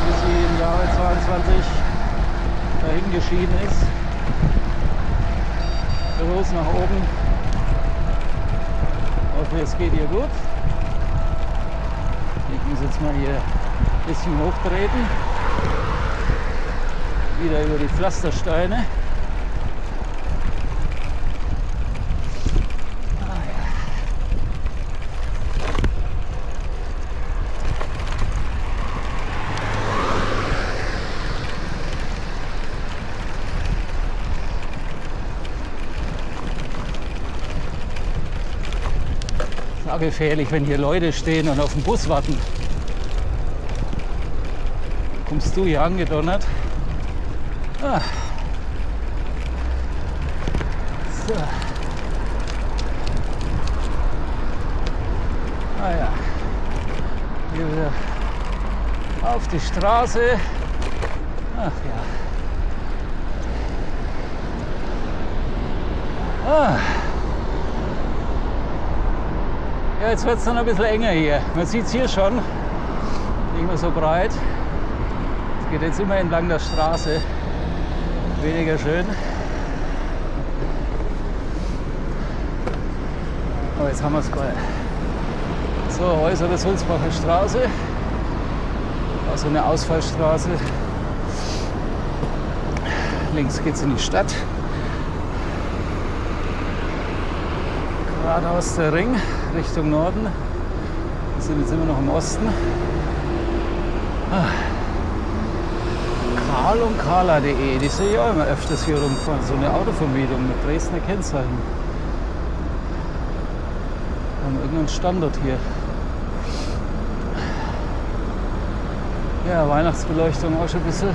S2: Bis sie im Jahre 22 dahin geschieden ist. Los nach oben. Hoffe, es geht ihr gut. Ich muss jetzt mal hier ein bisschen hochtreten. Wieder über die Pflastersteine. Gefährlich, wenn hier Leute stehen und auf den Bus warten. Kommst du hier angedonnert? Ah. So. Ah ja. Hier wieder auf die Straße. Ach ja. Ah. Ja, jetzt wird es dann ein bisschen enger hier. Man sieht es hier schon, nicht mehr so breit. Es geht jetzt immer entlang der Straße, weniger schön. Aber jetzt haben wir es bei. So, äußere Sulzbacher Straße, also eine Ausfallstraße. Links geht es in die Stadt. Geradeaus der Ring Richtung Norden. Wir sind jetzt immer noch im Osten. Karl und Carla.de, die sehe ich auch immer öfters hier rumfahren. So eine Autovermietung mit Dresdner Kennzeichen. Wir haben irgendeinen Standort hier. Ja, Weihnachtsbeleuchtung auch schon ein bisschen.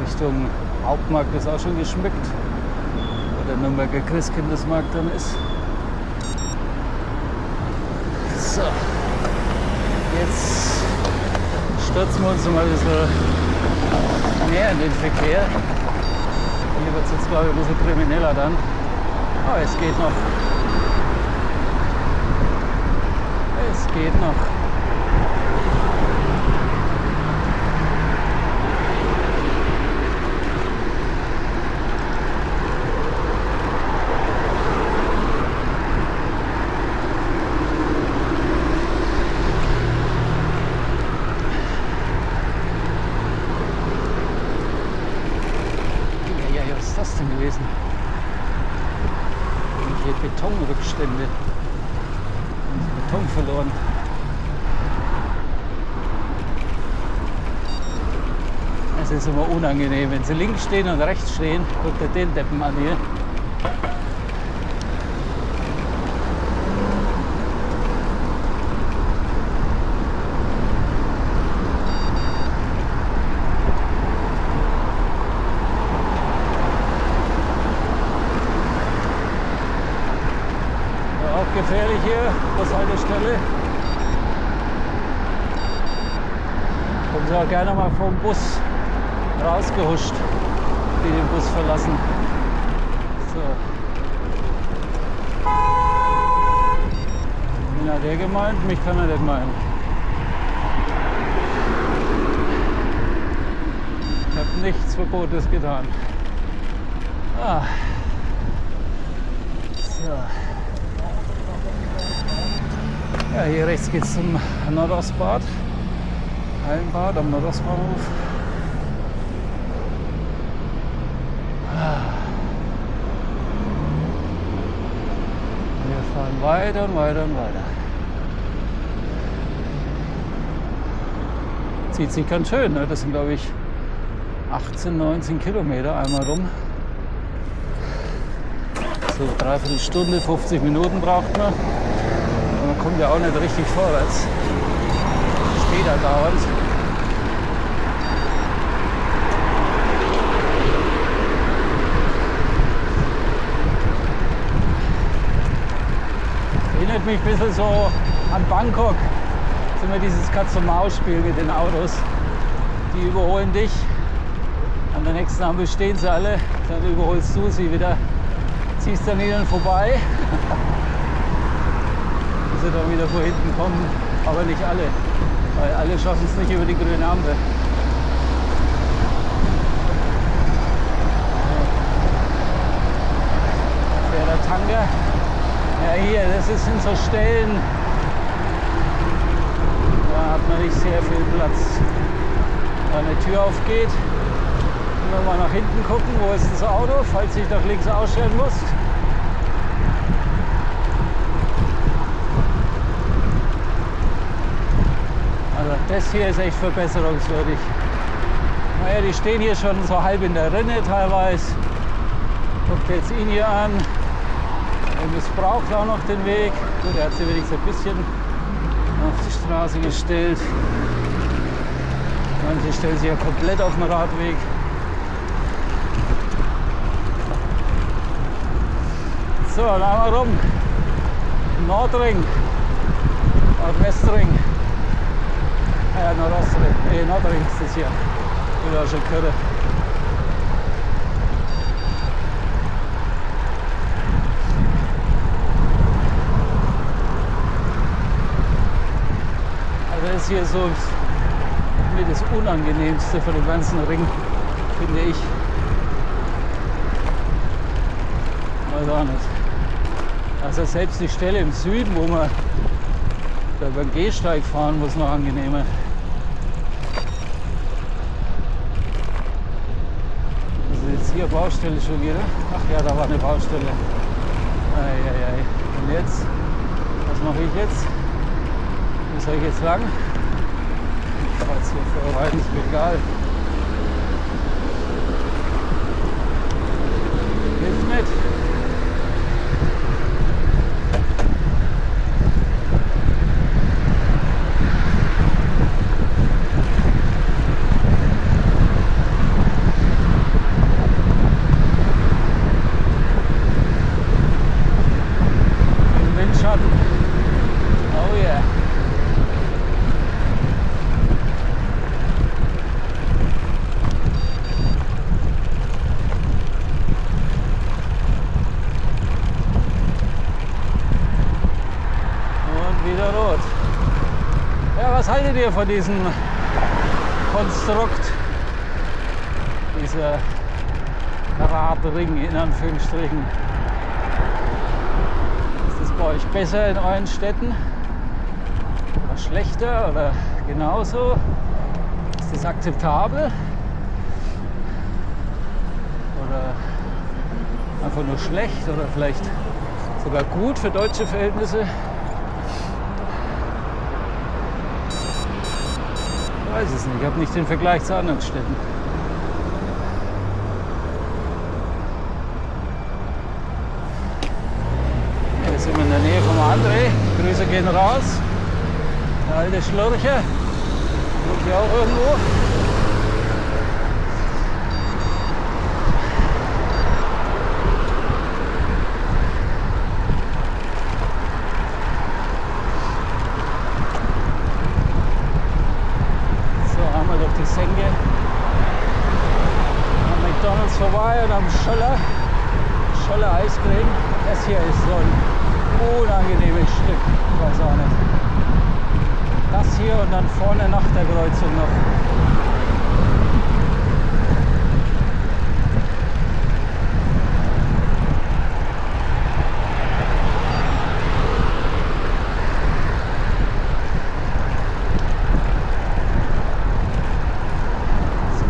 S2: Richtung Hauptmarkt ist auch schon geschmückt. Der Nürnberger Christkindlesmarkt dann ist. So, jetzt stürzen wir uns mal ein bisschen näher in den Verkehr. Hier wird es jetzt, glaube ich, ein bisschen krimineller dann. Aber es geht noch. Es geht noch. gewesen. Und hier Betonrückstände. Beton verloren. Es ist immer unangenehm, wenn sie links stehen und rechts stehen, guckt ihr den Deppen an hier. Ja, auch gefährlich hier, Bushaltestelle. Kommen Sie auch gerne mal vom Bus rausgehuscht, die den Bus verlassen. So. Wen hat der gemeint? Mich kann er nicht meinen. Ich habe nichts Verbotenes getan. Ah. So. Ja, hier rechts geht es zum Nordostbad. Hallenbad am Nordostbahnhof. Wir fahren weiter und weiter und weiter. Zieht sich ganz schön, ne? Das sind glaube ich 18, 19 Kilometer einmal rum. So dreiviertel Stunde, 50 Minuten braucht man. Und man kommt ja auch nicht richtig vorwärts. Später dauert. Erinnert mich ein bisschen so an Bangkok. Das ist immer dieses Katz-und-Maus-Spiel mit den Autos. Die überholen dich. An der nächsten Ampel stehen sie alle. Dann überholst du sie wieder. Ziehst an ihnen vorbei. Bis sie dann wieder von hinten kommen. Aber nicht alle. Weil alle schaffen es nicht über die grüne Ampel. Der Tanker. Ja, hier, das sind so Stellen, da hat man nicht sehr viel Platz. Wenn eine Tür aufgeht, können wir mal nach hinten gucken, wo ist das Auto, falls ich nach links ausstellen muss. Also das hier ist echt verbesserungswürdig. Naja, die stehen hier schon so halb in der Rinne teilweise. Guckt jetzt ihn hier an. Er missbraucht auch noch den Weg. Gut, er hat sie wenigstens ein bisschen auf die Straße gestellt. Manche stellen sich ja komplett auf den Radweg. So, dann haben wir rum. Nordring. Nordwestring. Ja, Nordostring. Nordring ist das hier. Ich bin auch schon gehört. Das ist hier so mit das Unangenehmste von dem ganzen Ring, finde ich. Weiß auch nicht. Also selbst die Stelle im Süden, wo man da über den Gehsteig fahren muss, noch angenehmer. Also jetzt hier Baustelle schon wieder. Ach ja, da war eine Baustelle. Eieiei. Und jetzt? Was mache ich jetzt? Wo soll ich jetzt lang? Ich fahre jetzt hier vorbei, ist mir egal. Hilft nicht. Im Windschatten. Oh yeah. Was haltet ihr von diesem Konstrukt, dieser Radring in Anführungsstrichen? Ist das bei euch besser in euren Städten oder schlechter oder genauso? Ist das akzeptabel? Oder einfach nur schlecht oder vielleicht sogar gut für deutsche Verhältnisse. Ich weiß es nicht, ich habe nicht den Vergleich zu anderen Städten. Hier sind wir in der Nähe vom André. Grüße gehen raus. Der alte Schlurcher. Wohnt hier auch irgendwo. Die Senke am McDonald's vorbei und am Scholle Eiscreme. Das hier ist so ein unangenehmes Stück, ich weiß auch nicht. Das hier und dann vorne nach der Kreuzung noch.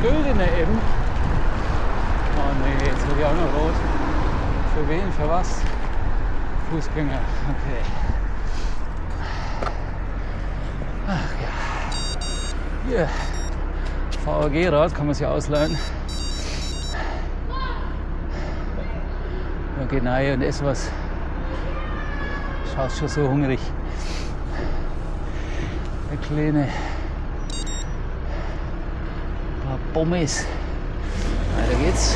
S2: Güldene eben. Oh nee, jetzt wird ja auch noch rot. Für wen? Für was? Fußgänger. Okay. Ach ja. Hier. VAG-Rad kann man sich ausleihen. Ja, genau, und ess was. Schaust schon so hungrig. Der Kleine. Pommes. Weiter geht's.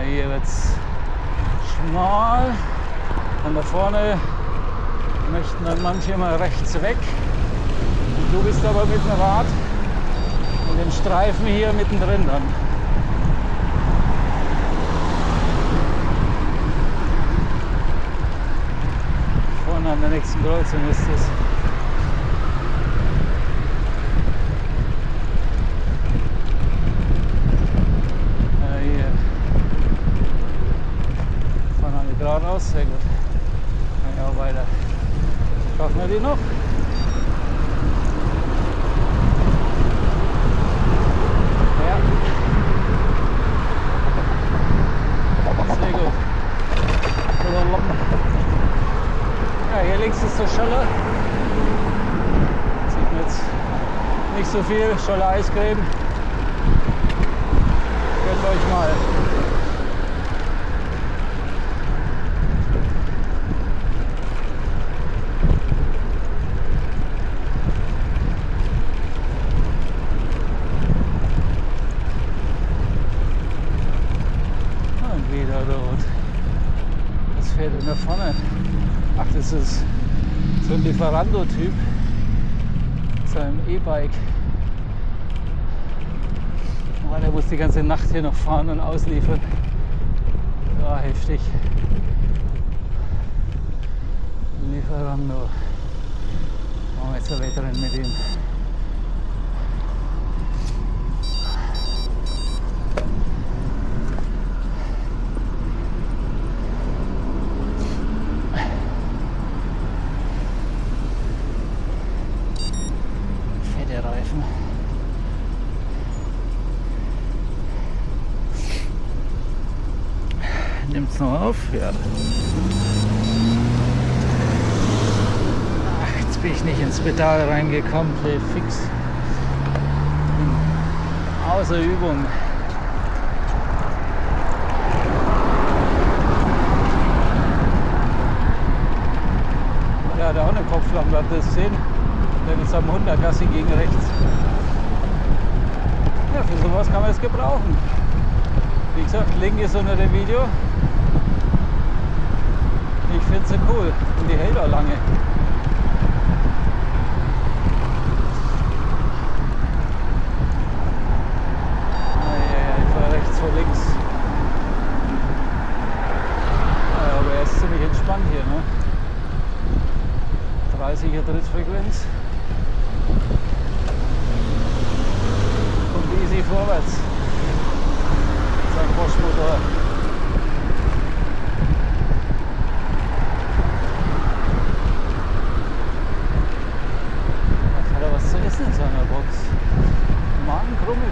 S2: Hier wird's schmal. Und da vorne möchten dann manche mal rechts weg. Und du bist aber mit dem Rad und den Streifen hier mittendrin dann. Vorne an der nächsten Kreuzung ist es. Hier fahren alle geradeaus, sehr gut. Kann ich auch weiter. Schaffen wir die noch? Ja, hier links ist der Scholle. Sieht man jetzt nicht so viel. Scholle Eiscreme. Gönnt euch mal. Und wieder rot. Was fährt denn da vorne? Ach, das ist so ein Lieferando-Typ mit seinem E-Bike. Oh, der muss die ganze Nacht hier noch fahren und ausliefern. Ja, heftig. Lieferando. Machen wir jetzt ein Wettrennen mit ihm. Reifen. Nimmt's noch auf? Ja. Ach, jetzt bin ich nicht ins Pedal reingekommen, fix. Außer Übung. Ja, da auch eine Kopflampe, habt ihr das gesehen? Denn jetzt am 100 Gassi gegen rechts. Ja, für sowas kann man es gebrauchen. Wie gesagt, Link ist unter dem Video. Ich finde sie cool und die hält auch lange. Ich fahre rechts vor links. Ja, aber er ist ziemlich entspannt hier, ne? 30er Trittfrequenz. Kommt easy vorwärts. Sein Bosch-Motor.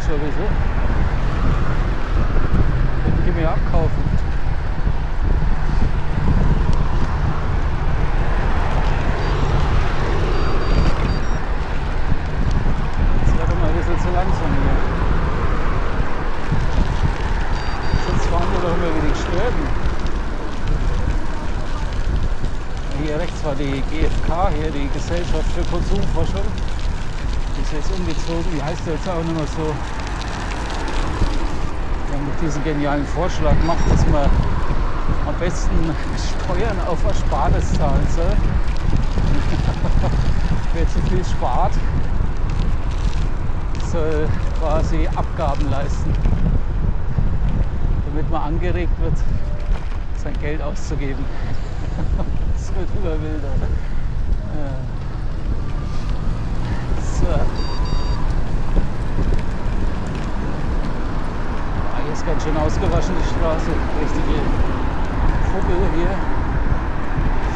S2: schon ein bisschen. Könnte ich mir abkaufen. Jetzt wird mal ein bisschen zu langsam hier. Jetzt fahren wir doch immer wie die Gestörten. Hier rechts war die GfK, hier die Gesellschaft für Konsumforschung. Die ist jetzt umgezogen, die heißt jetzt auch nicht mehr so. Die haben diesen genialen Vorschlag gemacht, dass man am besten Steuern auf Erspartes zahlen soll. Wer zu viel spart, soll quasi Abgaben leisten, damit man angeregt wird, sein Geld auszugeben. Das wird immer wilder. So. Hier ist ganz schön ausgewaschen, die Straße. Richtige Fuggel hier.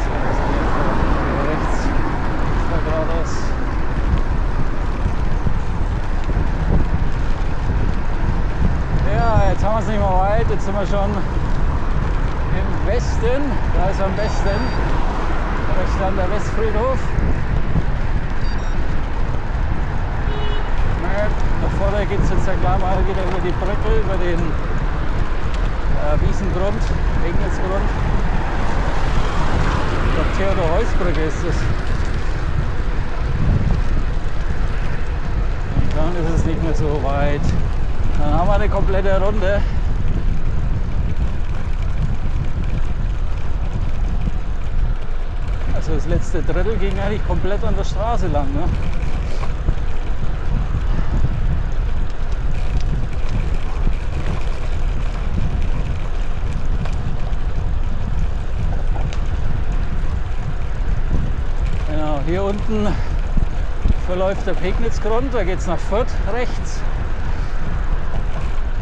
S2: So, also hier rechts. Da geradeaus. Ja, jetzt haben wir es nicht mehr weit. Jetzt sind wir schon im Westen. Da ist am besten. Rechts dann der Westfriedhof. Da vorne geht es jetzt dann gleich mal wieder über die Brücke, über den Wiesengrund, Regnitsgrund. Ich glaube, Theodor-Heuss-Brücke ist es. Und dann ist es nicht mehr so weit. Dann haben wir eine komplette Runde. Also das letzte Drittel ging eigentlich komplett an der Straße lang. Ne? Genau, hier unten verläuft der Pegnitzgrund, da geht es nach Fürth rechts.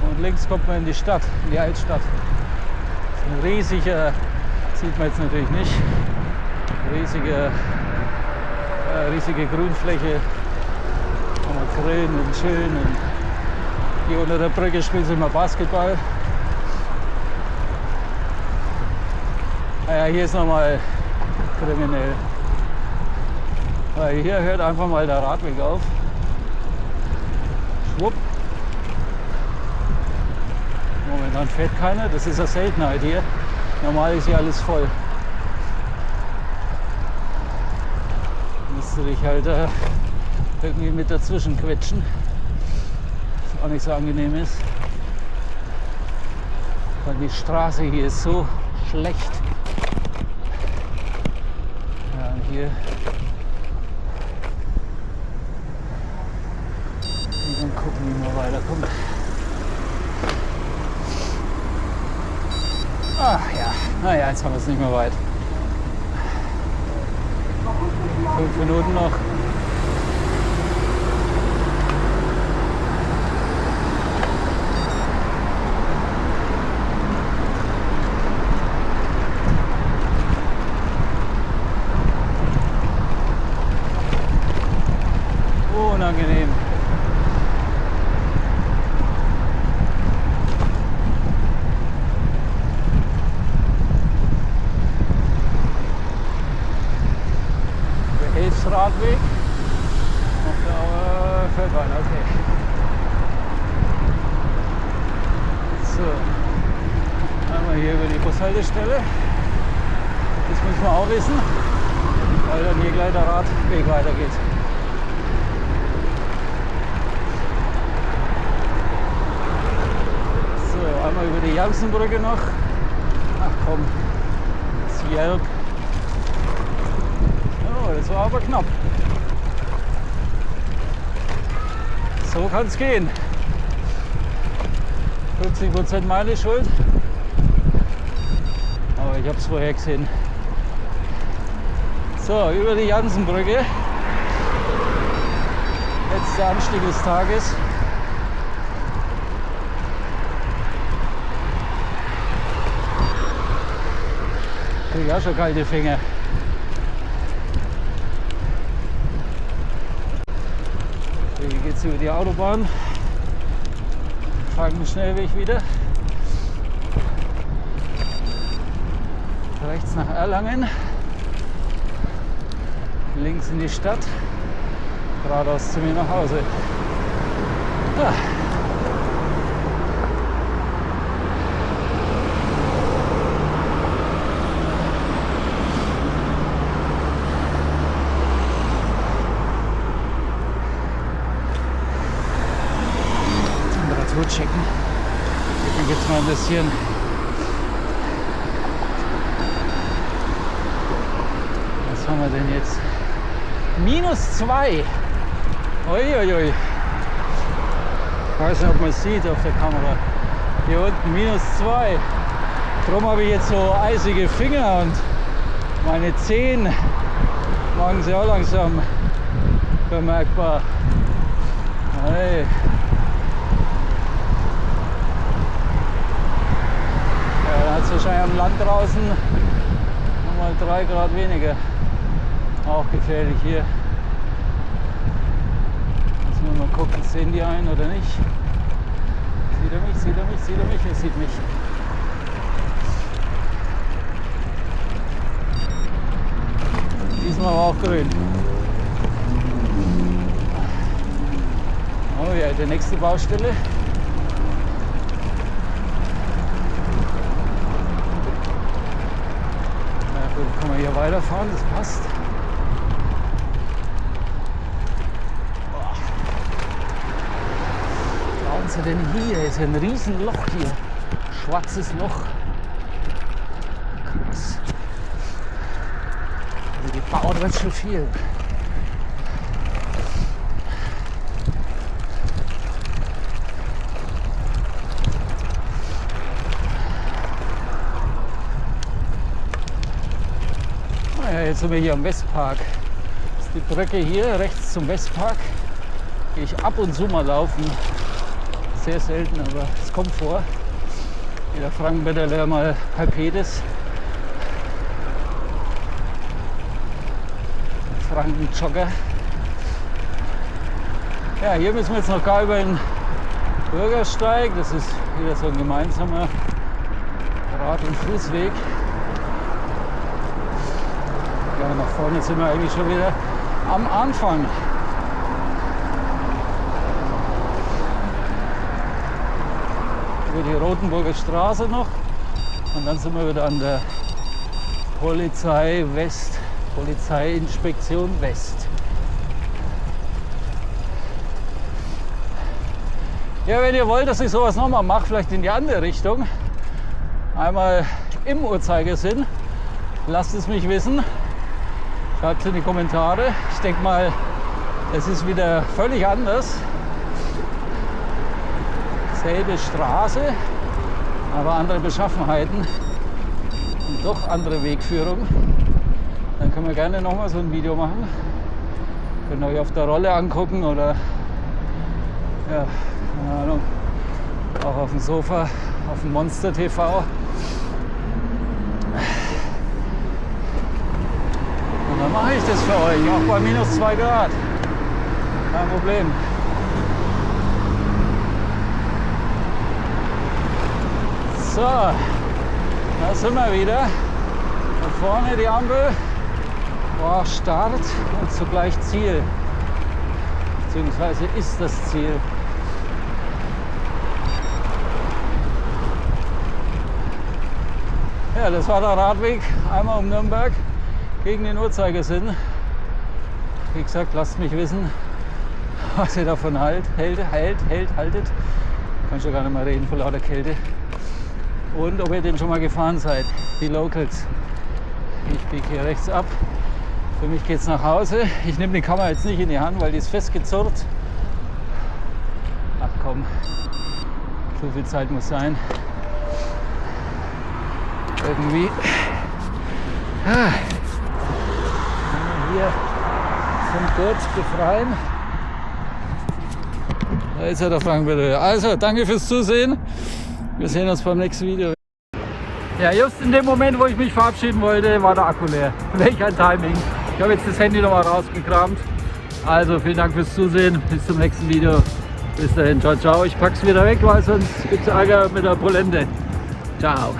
S2: Und links kommt man in die Stadt, in die Altstadt. Das ist ein riesiger, sieht man jetzt natürlich nicht, riesige Grünfläche. Kann man grillen und chillen. Und hier unter der Brücke spielen sie mal Basketball. Naja, hier ist nochmal kriminell. Weil hier hört einfach mal der Radweg auf. Schwupp. Momentan fährt keiner, das ist eine Seltenheit hier. Normal ist hier alles voll. Musst du dich halt irgendwie mit dazwischen quetschen, was auch nicht so angenehm ist. Weil die Straße hier ist so schlecht. Ja, und hier. Und dann gucken, wie man weiterkommt. Ach ja, naja, jetzt haben wir es nicht mehr weit. 5 Minuten noch. Unangenehm. Radweg. Auf der Feldbahn, okay. So. Einmal hier über die Bushaltestelle. Das muss man auch wissen, weil dann hier gleich der Radweg weitergeht. So, einmal über die Jansenbrücke noch. Ach komm, das Jelb. Das war aber knapp. So kann es gehen. 50% meine Schuld. Aber ich habe es vorher gesehen. So, über die Jansenbrücke. Letzter Anstieg des Tages. Krieg ich auch schon kalte Finger. Hier geht es über die Autobahn. Frankenschnellweg wieder. Rechts nach Erlangen, links in die Stadt, geradeaus zu mir nach Hause. Ja. Temperatur checken. Hier gibt es mal ein bisschen. Was haben wir denn jetzt? -2. Uiuiui. Ich weiß nicht, ob man es sieht auf der Kamera. Hier unten -2. Darum habe ich jetzt so eisige Finger und meine Zehen machen sie auch langsam bemerkbar. Hey. Ja, da hat es wahrscheinlich am Land draußen nochmal 3 Grad weniger. Auch gefährlich hier. Müssen wir mal gucken, sehen die einen oder nicht. Sieht er mich, sieht er mich, sieht er mich, er sieht mich. Diesmal war auch grün. Oh ja, die nächste Baustelle. Ja, gut, kann man hier weiterfahren, das passt. Was ist denn hier? Ist ein Riesenloch hier. Schwarzes Loch. Krass. Also die bauen ganz schön viel. Naja, jetzt sind wir hier am Westpark. Das ist die Brücke hier rechts zum Westpark. Gehe ich ab und zu mal laufen. Sehr selten, aber es kommt vor. Jeder Frankenwetter lernt mal Halbpedes. Frankenjogger. Ja, hier müssen wir jetzt noch gar über den Bürgersteig. Das ist wieder so ein gemeinsamer Rad- und Fußweg. Ja, nach vorne sind wir eigentlich schon wieder am Anfang. Die Rotenburger Straße noch und dann sind wir wieder an der Polizeiinspektion West. Ja, wenn ihr wollt, dass ich sowas nochmal mache, vielleicht in die andere Richtung, einmal im Uhrzeigersinn, lasst es mich wissen, schreibt es in die Kommentare. Ich denke mal, es ist wieder völlig anders. Selbe Straße, aber andere Beschaffenheiten und doch andere Wegführung. Dann können wir gerne noch mal so ein Video machen. Könnt ihr euch auf der Rolle angucken oder ja, keine Ahnung, auch auf dem Sofa, auf dem Monster TV. Und dann mache ich das für euch, auch bei -2 Grad. Kein Problem. So, da sind wir wieder. Da vorne die Ampel war Start und zugleich Ziel. Beziehungsweise ist das Ziel. Ja, das war der Radweg einmal um Nürnberg gegen den Uhrzeigersinn. Wie gesagt, lasst mich wissen, was ihr davon haltet. Kann schon gar nicht mehr reden vor lauter Kälte. Und ob ihr den schon mal gefahren seid, die Locals. Ich biege hier rechts ab. Für mich geht es nach Hause. Ich nehme die Kamera jetzt nicht in die Hand, weil die ist festgezurrt. Ach komm, so viel Zeit muss sein. Irgendwie. Hier vom Gurt befreien. Da ist ja der Frankenwetter. Also, danke fürs Zusehen. Wir sehen uns beim nächsten Video. Ja, just in dem Moment, wo ich mich verabschieden wollte, war der Akku leer. Welch ein Timing. Ich habe jetzt das Handy nochmal rausgekramt. Also vielen Dank fürs Zusehen. Bis zum nächsten Video. Bis dahin, ciao, ciao. Ich pack's wieder weg, weil sonst gibt's Ärger mit der Polente. Ciao.